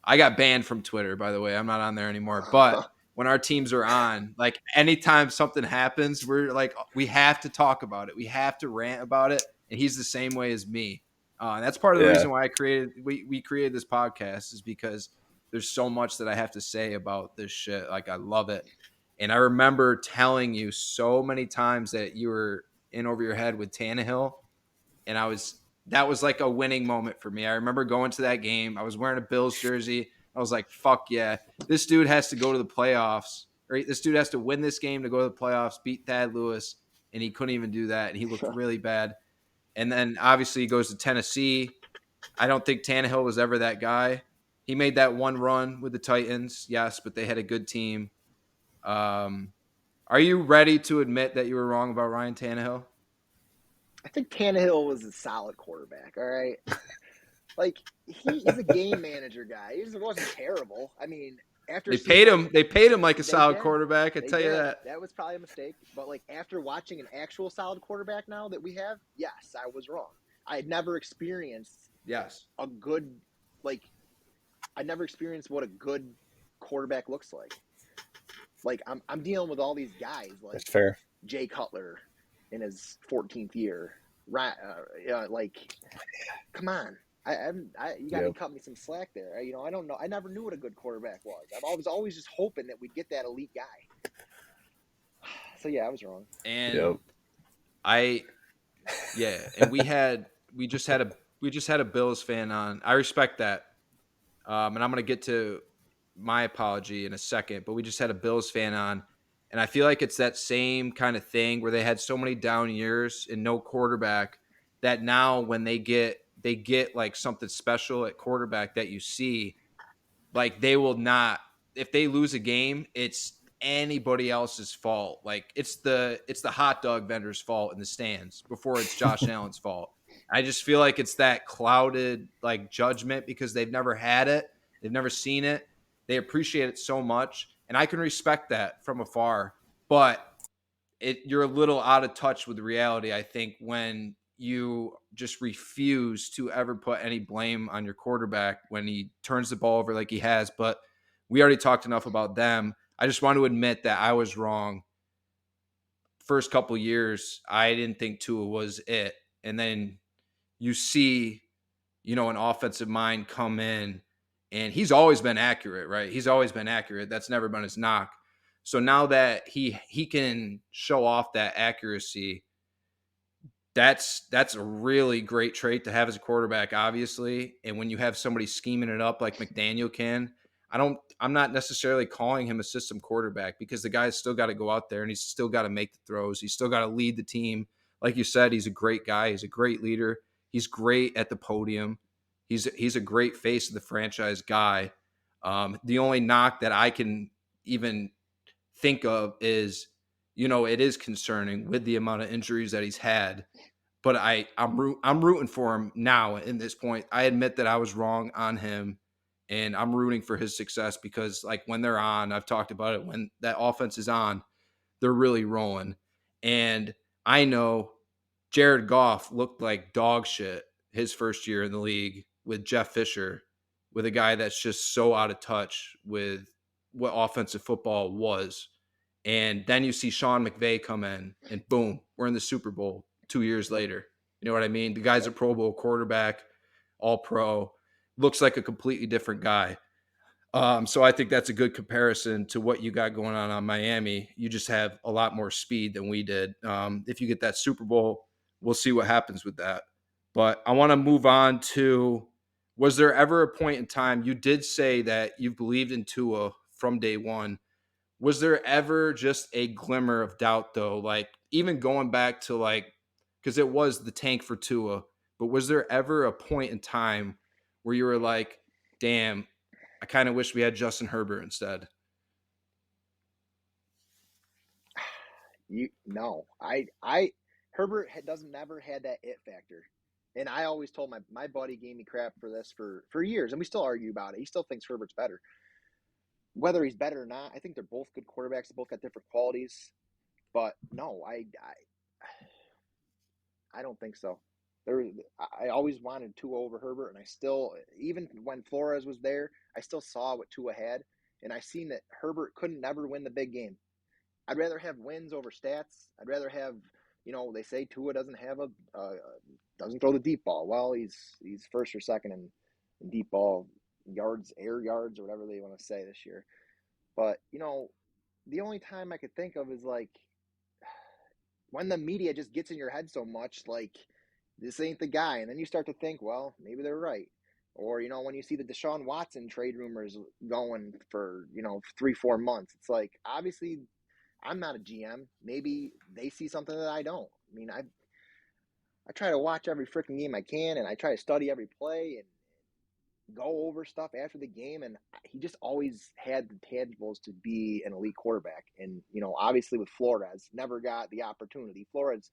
I got banned from Twitter, by the way. I'm not on there anymore. But when our teams are on, like anytime something happens, we're like, we have to talk about it. We have to rant about it. And he's the same way as me. And that's part of the Yeah. reason why we created this podcast, is because there's so much that I have to say about this shit. Like, I love it. And I remember telling you so many times that you were in over your head with Tannehill, and that was like a winning moment for me. I remember going to that game. I was wearing a Bills jersey. I was like, fuck yeah. This dude has to go to the playoffs. Right? This dude has to win this game to go to the playoffs, beat Thad Lewis, and he couldn't even do that, and he looked really bad. And then obviously he goes to Tennessee. I don't think Tannehill was ever that guy. He made that one run with the Titans, yes, but they had a good team. Are you ready to admit that you were wrong about Ryan Tannehill? I think Tannehill was a solid quarterback. All right, like he's a game manager guy. He just wasn't terrible. I mean, after They seeing paid him. They paid him like a they solid did, quarterback. I they tell you did. that. That was probably a mistake. But like after watching an actual solid quarterback now that we have, yes, I was wrong. I had never experienced Yes. a good like. I never experienced what a good quarterback looks like. Like I'm dealing with all these guys like That's fair. Jay Cutler in his 14th year. Right, like, come on. You got to Yep. cut me some slack there. I don't know. I never knew what a good quarterback was. I was always just hoping that we'd get that elite guy. So yeah, I was wrong. And Yep. and we just had a Bills fan on. I respect that. And I'm gonna get to my apology in a second, but we just had a Bills fan on, and I feel like it's that same kind of thing where they had so many down years and no quarterback, that now when they get like something special at quarterback that you see, like they will not, if they lose a game, it's anybody else's fault. Like it's the hot dog vendor's fault in the stands before it's Josh Allen's fault. I just feel like it's that clouded like judgment because they've never had it, they've never seen it. They appreciate it so much, and I can respect that from afar. But you're a little out of touch with reality, I think, when you just refuse to ever put any blame on your quarterback when he turns the ball over like he has. But we already talked enough about them. I just want to admit that I was wrong. First couple years, I didn't think Tua was it. And then you see, an offensive mind come in, and he's always been accurate, right? He's always been accurate. That's never been his knock. So now that he can show off that accuracy, that's a really great trait to have as a quarterback, obviously. And when you have somebody scheming it up like McDaniel can, I'm not necessarily calling him a system quarterback, because the guy's still got to go out there and he's still got to make the throws. He's still got to lead the team. Like you said, he's a great guy. He's a great leader. He's great at the podium. He's a great face of the franchise guy. The only knock that I can even think of is, it is concerning with the amount of injuries that he's had. But I'm rooting for him now in this point. I admit that I was wrong on him, And I'm rooting for his success because, like, when they're on, I've talked about it, when that offense is on, they're really rolling. And I know Jared Goff looked like dog shit his first year in the league with Jeff Fisher, with a guy that's just so out of touch with what offensive football was. And then you see Sean McVay come in, and boom, we're in the Super Bowl 2 years Yep. later. You know what I mean? The guy's a Yep. Pro Bowl quarterback, all pro, looks like a completely different guy. So I think that's a good comparison to what you got going on Miami. You just have a lot more speed than we did. If you get that Super Bowl, we'll see what happens with that. But I want to move on to, was there ever a point in time you did say that you believed in Tua from day one? Was there ever just a glimmer of doubt though? Like even going back to like, because it was the tank for Tua, but was there ever a point in time where you were like, damn, I kind of wish we had Justin Herbert instead? You no, I Herbert doesn't never had that it factor, and I always told my buddy gave me crap for this for years, and we still argue about it. He still thinks Herbert's better. Whether he's better or not, I think they're both good quarterbacks. They both got different qualities, but no, I don't think so. There, I always wanted Tua over Herbert, and I still, even when Flores was there, I still saw what Tua had, and I seen that Herbert couldn't never win the big game. I'd rather have wins over stats. I'd rather have, they say Tua doesn't have doesn't throw the deep ball. Well, he's first or second in deep ball yards, air yards, or whatever they want to say this year. But the only time I could think of is like when the media just gets in your head so much, like this ain't the guy, and then you start to think, well, maybe they're right. Or when you see the Deshaun Watson trade rumors going for 3-4 months, it's like obviously I'm not a GM. Maybe they see something that I don't. I mean, I try to watch every freaking game I can, and I try to study every play and go over stuff after the game. And he just always had the tangibles to be an elite quarterback. And obviously with Flores, never got the opportunity. Flores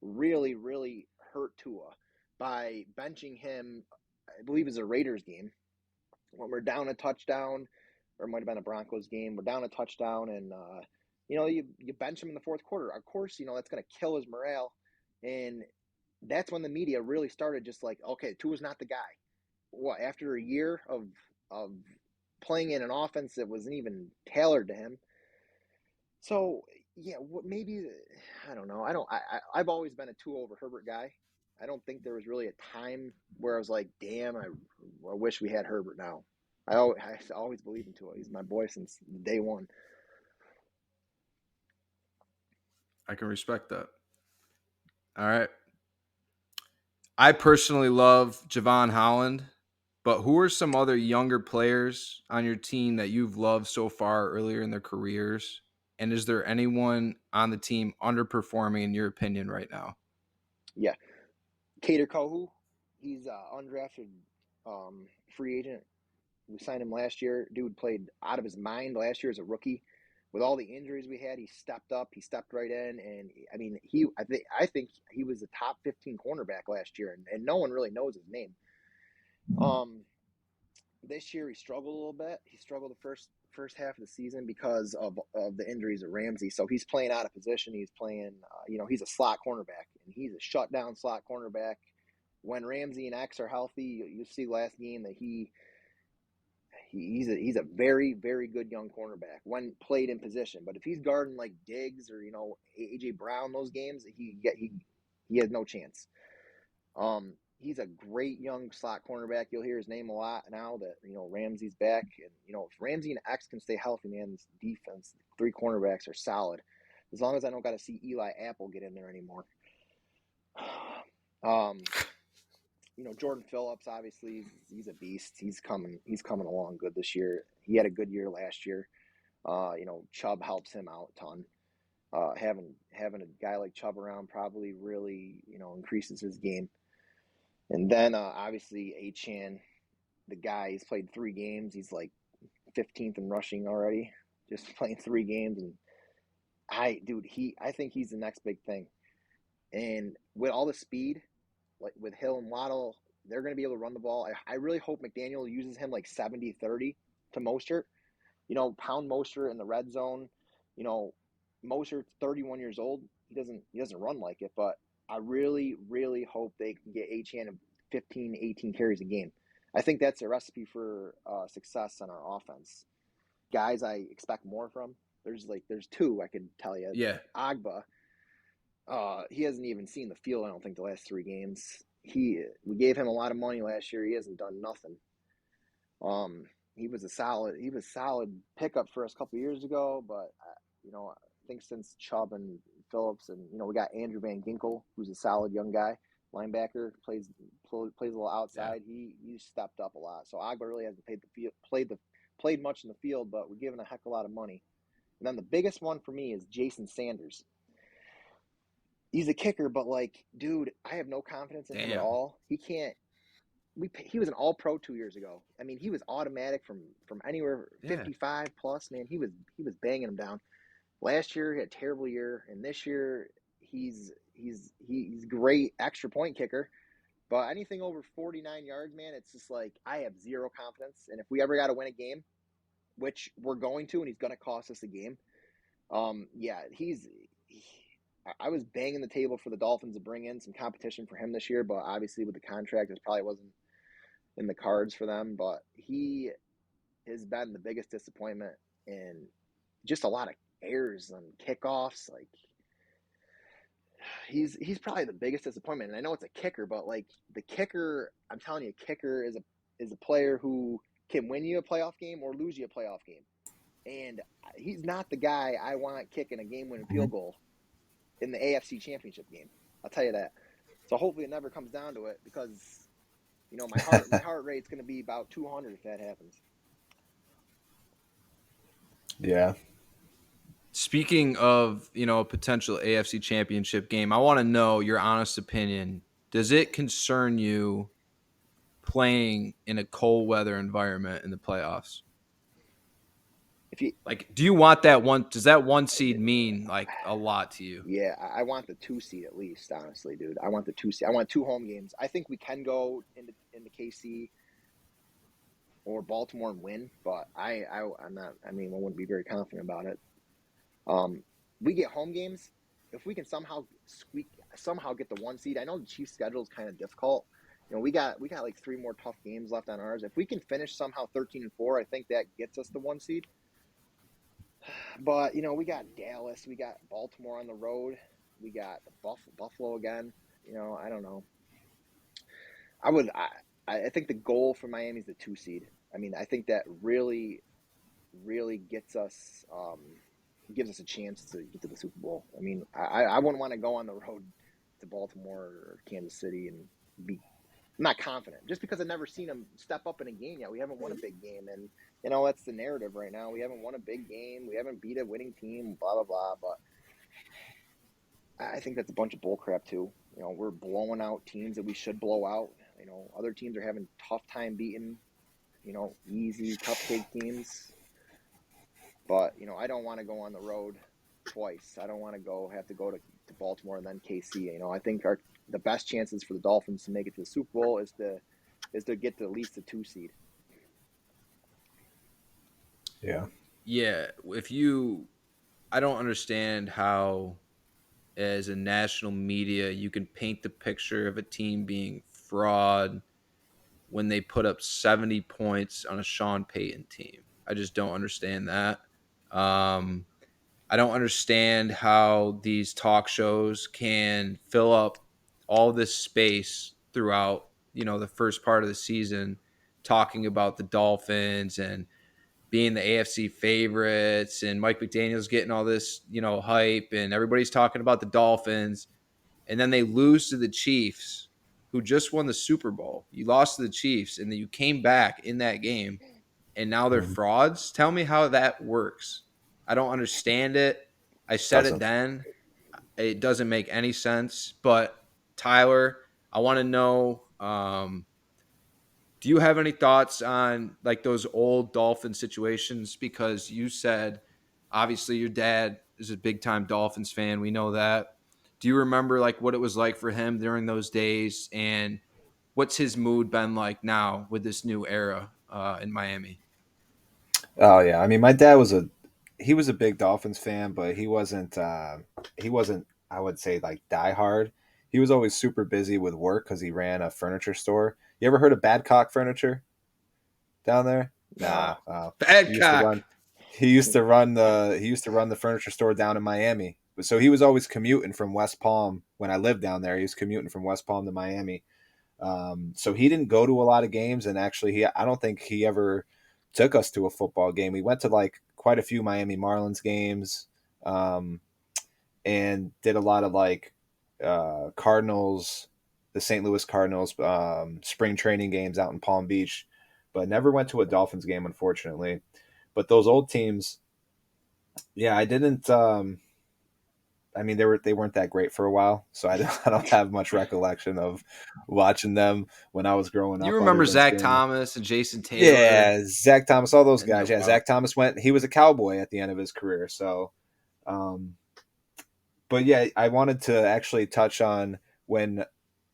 really, really hurt Tua by benching him. I believe it was a Raiders game when we're down a touchdown, or it might have been a Broncos game. We're down a touchdown, and you bench him in the fourth quarter. Of course, that's going to kill his morale, and that's when the media really started. Just like, okay, Tua's not the guy. What, after a year of playing in an offense that wasn't even tailored to him? So yeah, maybe I don't know. I don't. I've always been a Tua over Herbert guy. I don't think there was really a time where I was like, damn, I wish we had Herbert now. I always believed in Tua. He's my boy since day one. I can respect that. All right. I personally love Javon Holland, but who are some other younger players on your team that you've loved so far earlier in their careers? And is there anyone on the team underperforming in your opinion right now? Yeah, Cater Kohu. He's undrafted free agent. We signed him last year. Dude played out of his mind last year as a rookie. With all the injuries we had, he stepped up. He stepped right in, and I mean, I think he was a top 15 cornerback last year, and no one really knows his name. Um, this year he struggled a little bit. He struggled the first half of the season because of the injuries of Ramsey. So he's playing out of position. He's playing, he's a slot cornerback, and he's a shutdown slot cornerback. When Ramsey and X are healthy, you see last game that he's a very, very good young cornerback when played in position. But if he's guarding like Diggs or AJ Brown those games, he has no chance. He's a great young slot cornerback. You'll hear his name a lot now that Ramsey's back, and if Ramsey and X can stay healthy, man, this defense, three cornerbacks are solid. As long as I don't got to see Eli Apple get in there anymore. Jordan Phillips, obviously, he's a beast. He's coming along good this year. He had a good year last year. Chubb helps him out a ton. Having a guy like Chubb around probably really increases his game. And then obviously Achan, the guy, he's played 3 games. He's like 15th in rushing already, just playing 3 games. And I think he's the next big thing. And with all the speed, like with Hill and Waddle they're going to be able to run the ball. I really hope McDaniel uses him like 70-30 to Mostert. Pound Mostert in the red zone. Mostert's 31 years old. He doesn't run like it, but I really, really hope they can get Achane 15, 18 carries a game. I think that's a recipe for success on our offense. Guys I expect more from. There's two I can tell you. Yeah. HARBAUGH, he hasn't even seen the field, I don't think, the last 3 games. We gave him a lot of money last year. He hasn't done nothing. He was solid pickup for us a couple years ago, but I think since Chubb and Phillips, and we got Andrew Van Ginkel, who's a solid young guy, linebacker, plays a little outside. Yeah. He stepped up a lot. So Agba really hasn't played much in the field, but we're giving a heck of a lot of money. And then the biggest one for me is Jason Sanders. He's a kicker, but dude, I have no confidence in him at all. He can't. He was an All-Pro 2 years ago. I mean, he was automatic from anywhere 55 plus. Man, he was banging him down. Last year he had a terrible year, and this year he's great extra point kicker. But anything over 49 yards, man, it's just I have zero confidence. And if we ever got to win a game, which we're going to, and he's going to cost us a game, yeah, I was banging the table for the Dolphins to bring in some competition for him this year, but obviously with the contract, it probably wasn't in the cards for them. But he has been the biggest disappointment, and just a lot of errors on kickoffs. He's probably the biggest disappointment. And I know it's a kicker, but the kicker, I'm telling you, a kicker is a player who can win you a playoff game or lose you a playoff game. And he's not the guy I want kicking a game-winning field goal in the AFC Championship game. I'll tell you that. So hopefully it never comes down to it, because my heart rate's going to be about 200 if that happens. Yeah. Speaking of, a potential AFC Championship game, I want to know your honest opinion. Does it concern you playing in a cold weather environment in the playoffs? Do you want that one? Does that 1 seed mean a lot to you? Yeah, I want the 2 seed at least, honestly, dude. I want the 2 seed. I want 2 home games. I think we can go into KC or Baltimore and win, but I'm not. I mean, I wouldn't be very confident about it. We get home games. If we can somehow get the 1 seed. I know the Chiefs' schedule is kind of difficult. We got 3 more tough games left on ours. If we can finish somehow 13-4, I think that gets us the 1 seed. But we got Dallas, we got Baltimore on the road, we got Buffalo again. I don't know. I think the goal for Miami is the 2 seed. I mean, I think that really, really gets us, gives us a chance to get to the Super Bowl. I mean, I wouldn't want to go on the road to Baltimore or Kansas City and be not confident, just because I've never seen them step up in a game yet. We haven't won a big game, and that's the narrative right now. We haven't won a big game. We haven't beat a winning team. Blah blah blah. But I think that's a bunch of bullcrap too. We're blowing out teams that we should blow out. Other teams are having tough time beating, easy cupcake teams. But I don't want to go on the road twice. I don't want to have to go to Baltimore and then KC. I think the best chances for the Dolphins to make it to the Super Bowl is to get to at least the 2 seed. Yeah. Yeah. I don't understand how, as a national media, you can paint the picture of a team being fraud when they put up 70 points on a Sean Payton team. I just don't understand that. I don't understand how these talk shows can fill up all this space throughout, the first part of the season, talking about the Dolphins and being the AFC favorites, and Mike McDaniel's getting all this, hype, and everybody's talking about the Dolphins, and then they lose to the Chiefs, who just won the Super Bowl. You lost to the Chiefs, and then you came back in that game, and now they're frauds. Tell me how that works. I don't understand it. I said it then. It doesn't make any sense. But Tyler, I want to know, do you have any thoughts on those old Dolphin situations? Because you said, obviously, your dad is a big time Dolphins fan. We know that. Do you remember what it was like for him during those days? And what's his mood been like now with this new era in Miami? Oh yeah, I mean, my dad was a big Dolphins fan, but he wasn't I would say like diehard. He was always super busy with work because he ran a furniture store. You ever heard of Badcock Furniture down there? No. Nah. He used to Badcock. run. He used to run the furniture store down in Miami. So he was always commuting from West Palm when I lived down there. He was commuting from West Palm to Miami. So he didn't go to a lot of games, and actually, I don't think he ever took us to a football game. We went to like quite a few Miami Marlins games, um, and did a lot of like Cardinals, the St. Louis Cardinals spring training games out in Palm Beach, but never went to a Dolphins game, unfortunately. But those old teams, yeah, I didn't. I mean, they weren't that great for a while, so I don't have much recollection of watching them when I was growing You up, other remember than Zach seeing. Thomas and Jason Taylor Yeah, Zach Thomas, all those and guys. Yeah, Zach Thomas went. He was a Cowboy at the end of his career. So, um, but yeah, I wanted to actually touch on when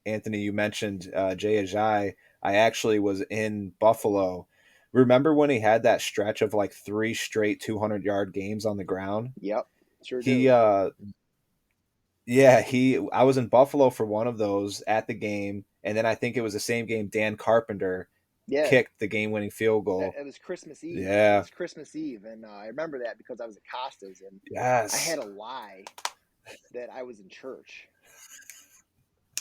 Anthony, you mentioned Jay Ajayi. I actually was in Buffalo. Remember when he had that stretch of like three straight 200-yard games on the ground? Yep. Sure He do. Yeah, I was in Buffalo for one of those at the game, and then I think it was the same game Dan Carpenter Yeah. kicked the game-winning field goal. It was Christmas Eve. It Yeah. was Christmas Eve, and I remember that because I was at Costa's, and I Yes. had a lie that I was in church,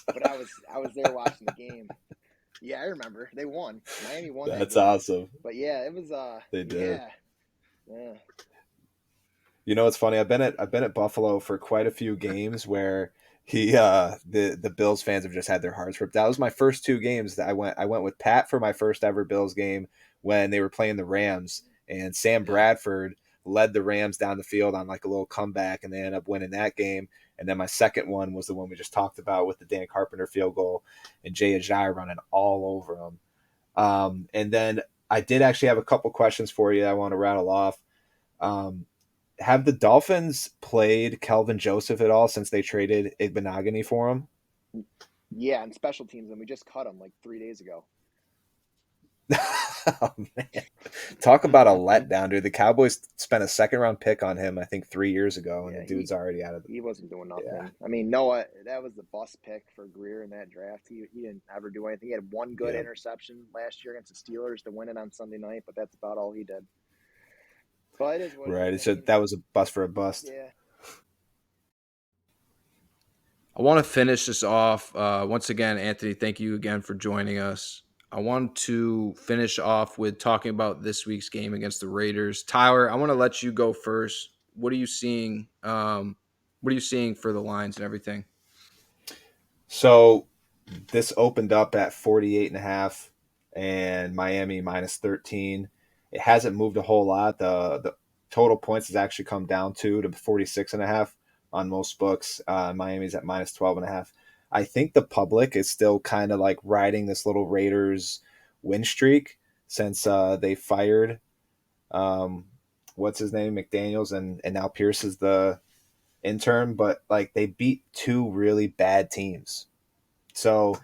but I was there watching the game. Yeah, I remember they won. Miami won that That's game. awesome. But yeah, it was They did. yeah. Yeah. You know, it's funny. I've been at Buffalo for quite a few games where the Bills fans have just had their hearts ripped. That was my first two games that I went with Pat for my first ever Bills game when they were playing the Rams, and Sam Bradford led the Rams down the field on like a little comeback, and they ended up winning that game. And then my second one was the one we just talked about with the Dan Carpenter field goal and Jay Ajayi running all over them. And then I did actually have a couple questions for you I want to rattle off. Um, have the Dolphins played Kelvin Joseph at all since they traded Igbenogany for him? Yeah, and special teams, and we just cut him like 3 days ago. Oh, man. Talk about a letdown, dude. The Cowboys spent a second-round pick on him, I think, 3 years ago, and Yeah, the dude's already out of the. he wasn't doing nothing. Yeah, I mean, Noah, that was the bust pick for Greer in that draft. He didn't ever do anything. He had one good yeah, interception last year against the Steelers to win it on Sunday night, but that's about all he did. But it is what it right. is. It's just, that was a bust for a bust. Yeah. I want to finish this off. Once again, Anthony, thank you again for joining us. I want to finish off with talking about this week's game against the Raiders. Tyler, I want to let you go first. What are you seeing? What are you seeing for the lines and everything? So this opened up at 48.5 and Miami minus 13. It hasn't moved a whole lot. The total points has actually come down to 46.5 on most books. Miami's at minus 12.5. I think the public is still kind of like riding this little Raiders win streak since they fired what's his name, McDaniels, and now Pierce is the intern, but like they beat two really bad teams. So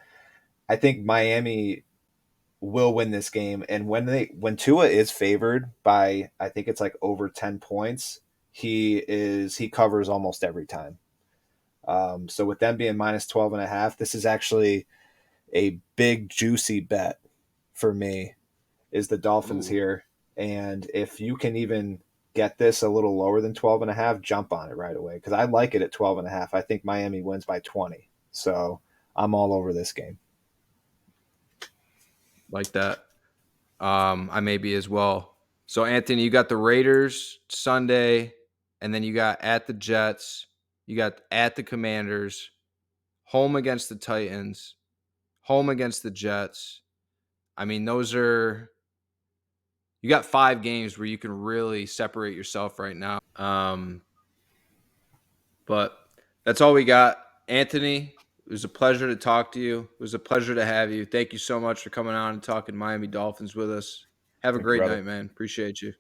I think Miami will win this game. And when Tua is favored by, I think it's like over 10 points, he covers almost every time. So with them being minus 12.5, this is actually a big juicy bet for me, is the Dolphins Ooh. here. And if you can even get this a little lower than 12.5, jump on it right away. Because I like it at 12.5. I think Miami wins by 20. So I'm all over this game. Like that. I may be as well. So, Anthony, you got the Raiders Sunday, and then you got at the Jets, you got at the Commanders, home against the Titans, home against the Jets. I mean, you got 5 games where you can really separate yourself right now. But that's all we got. Anthony, it was a pleasure to talk to you. It was a pleasure to have you. Thank you so much for coming on and talking Miami Dolphins with us. Have a Thank you, great brother. night, man. Appreciate you.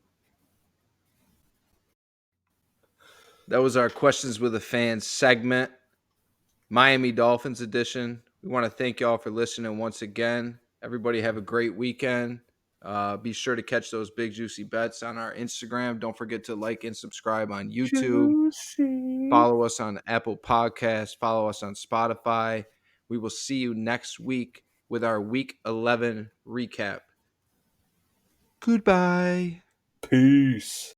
That was our Questions with a Fan segment, Miami Dolphins edition. We want to thank y'all for listening once again. Everybody have a great weekend. Be sure to catch those big juicy bets on our Instagram. Don't forget to like and subscribe on YouTube. Juicy. Follow us on Apple Podcasts. Follow us on Spotify. We will see you next week with our Week 11 recap. Goodbye. Peace.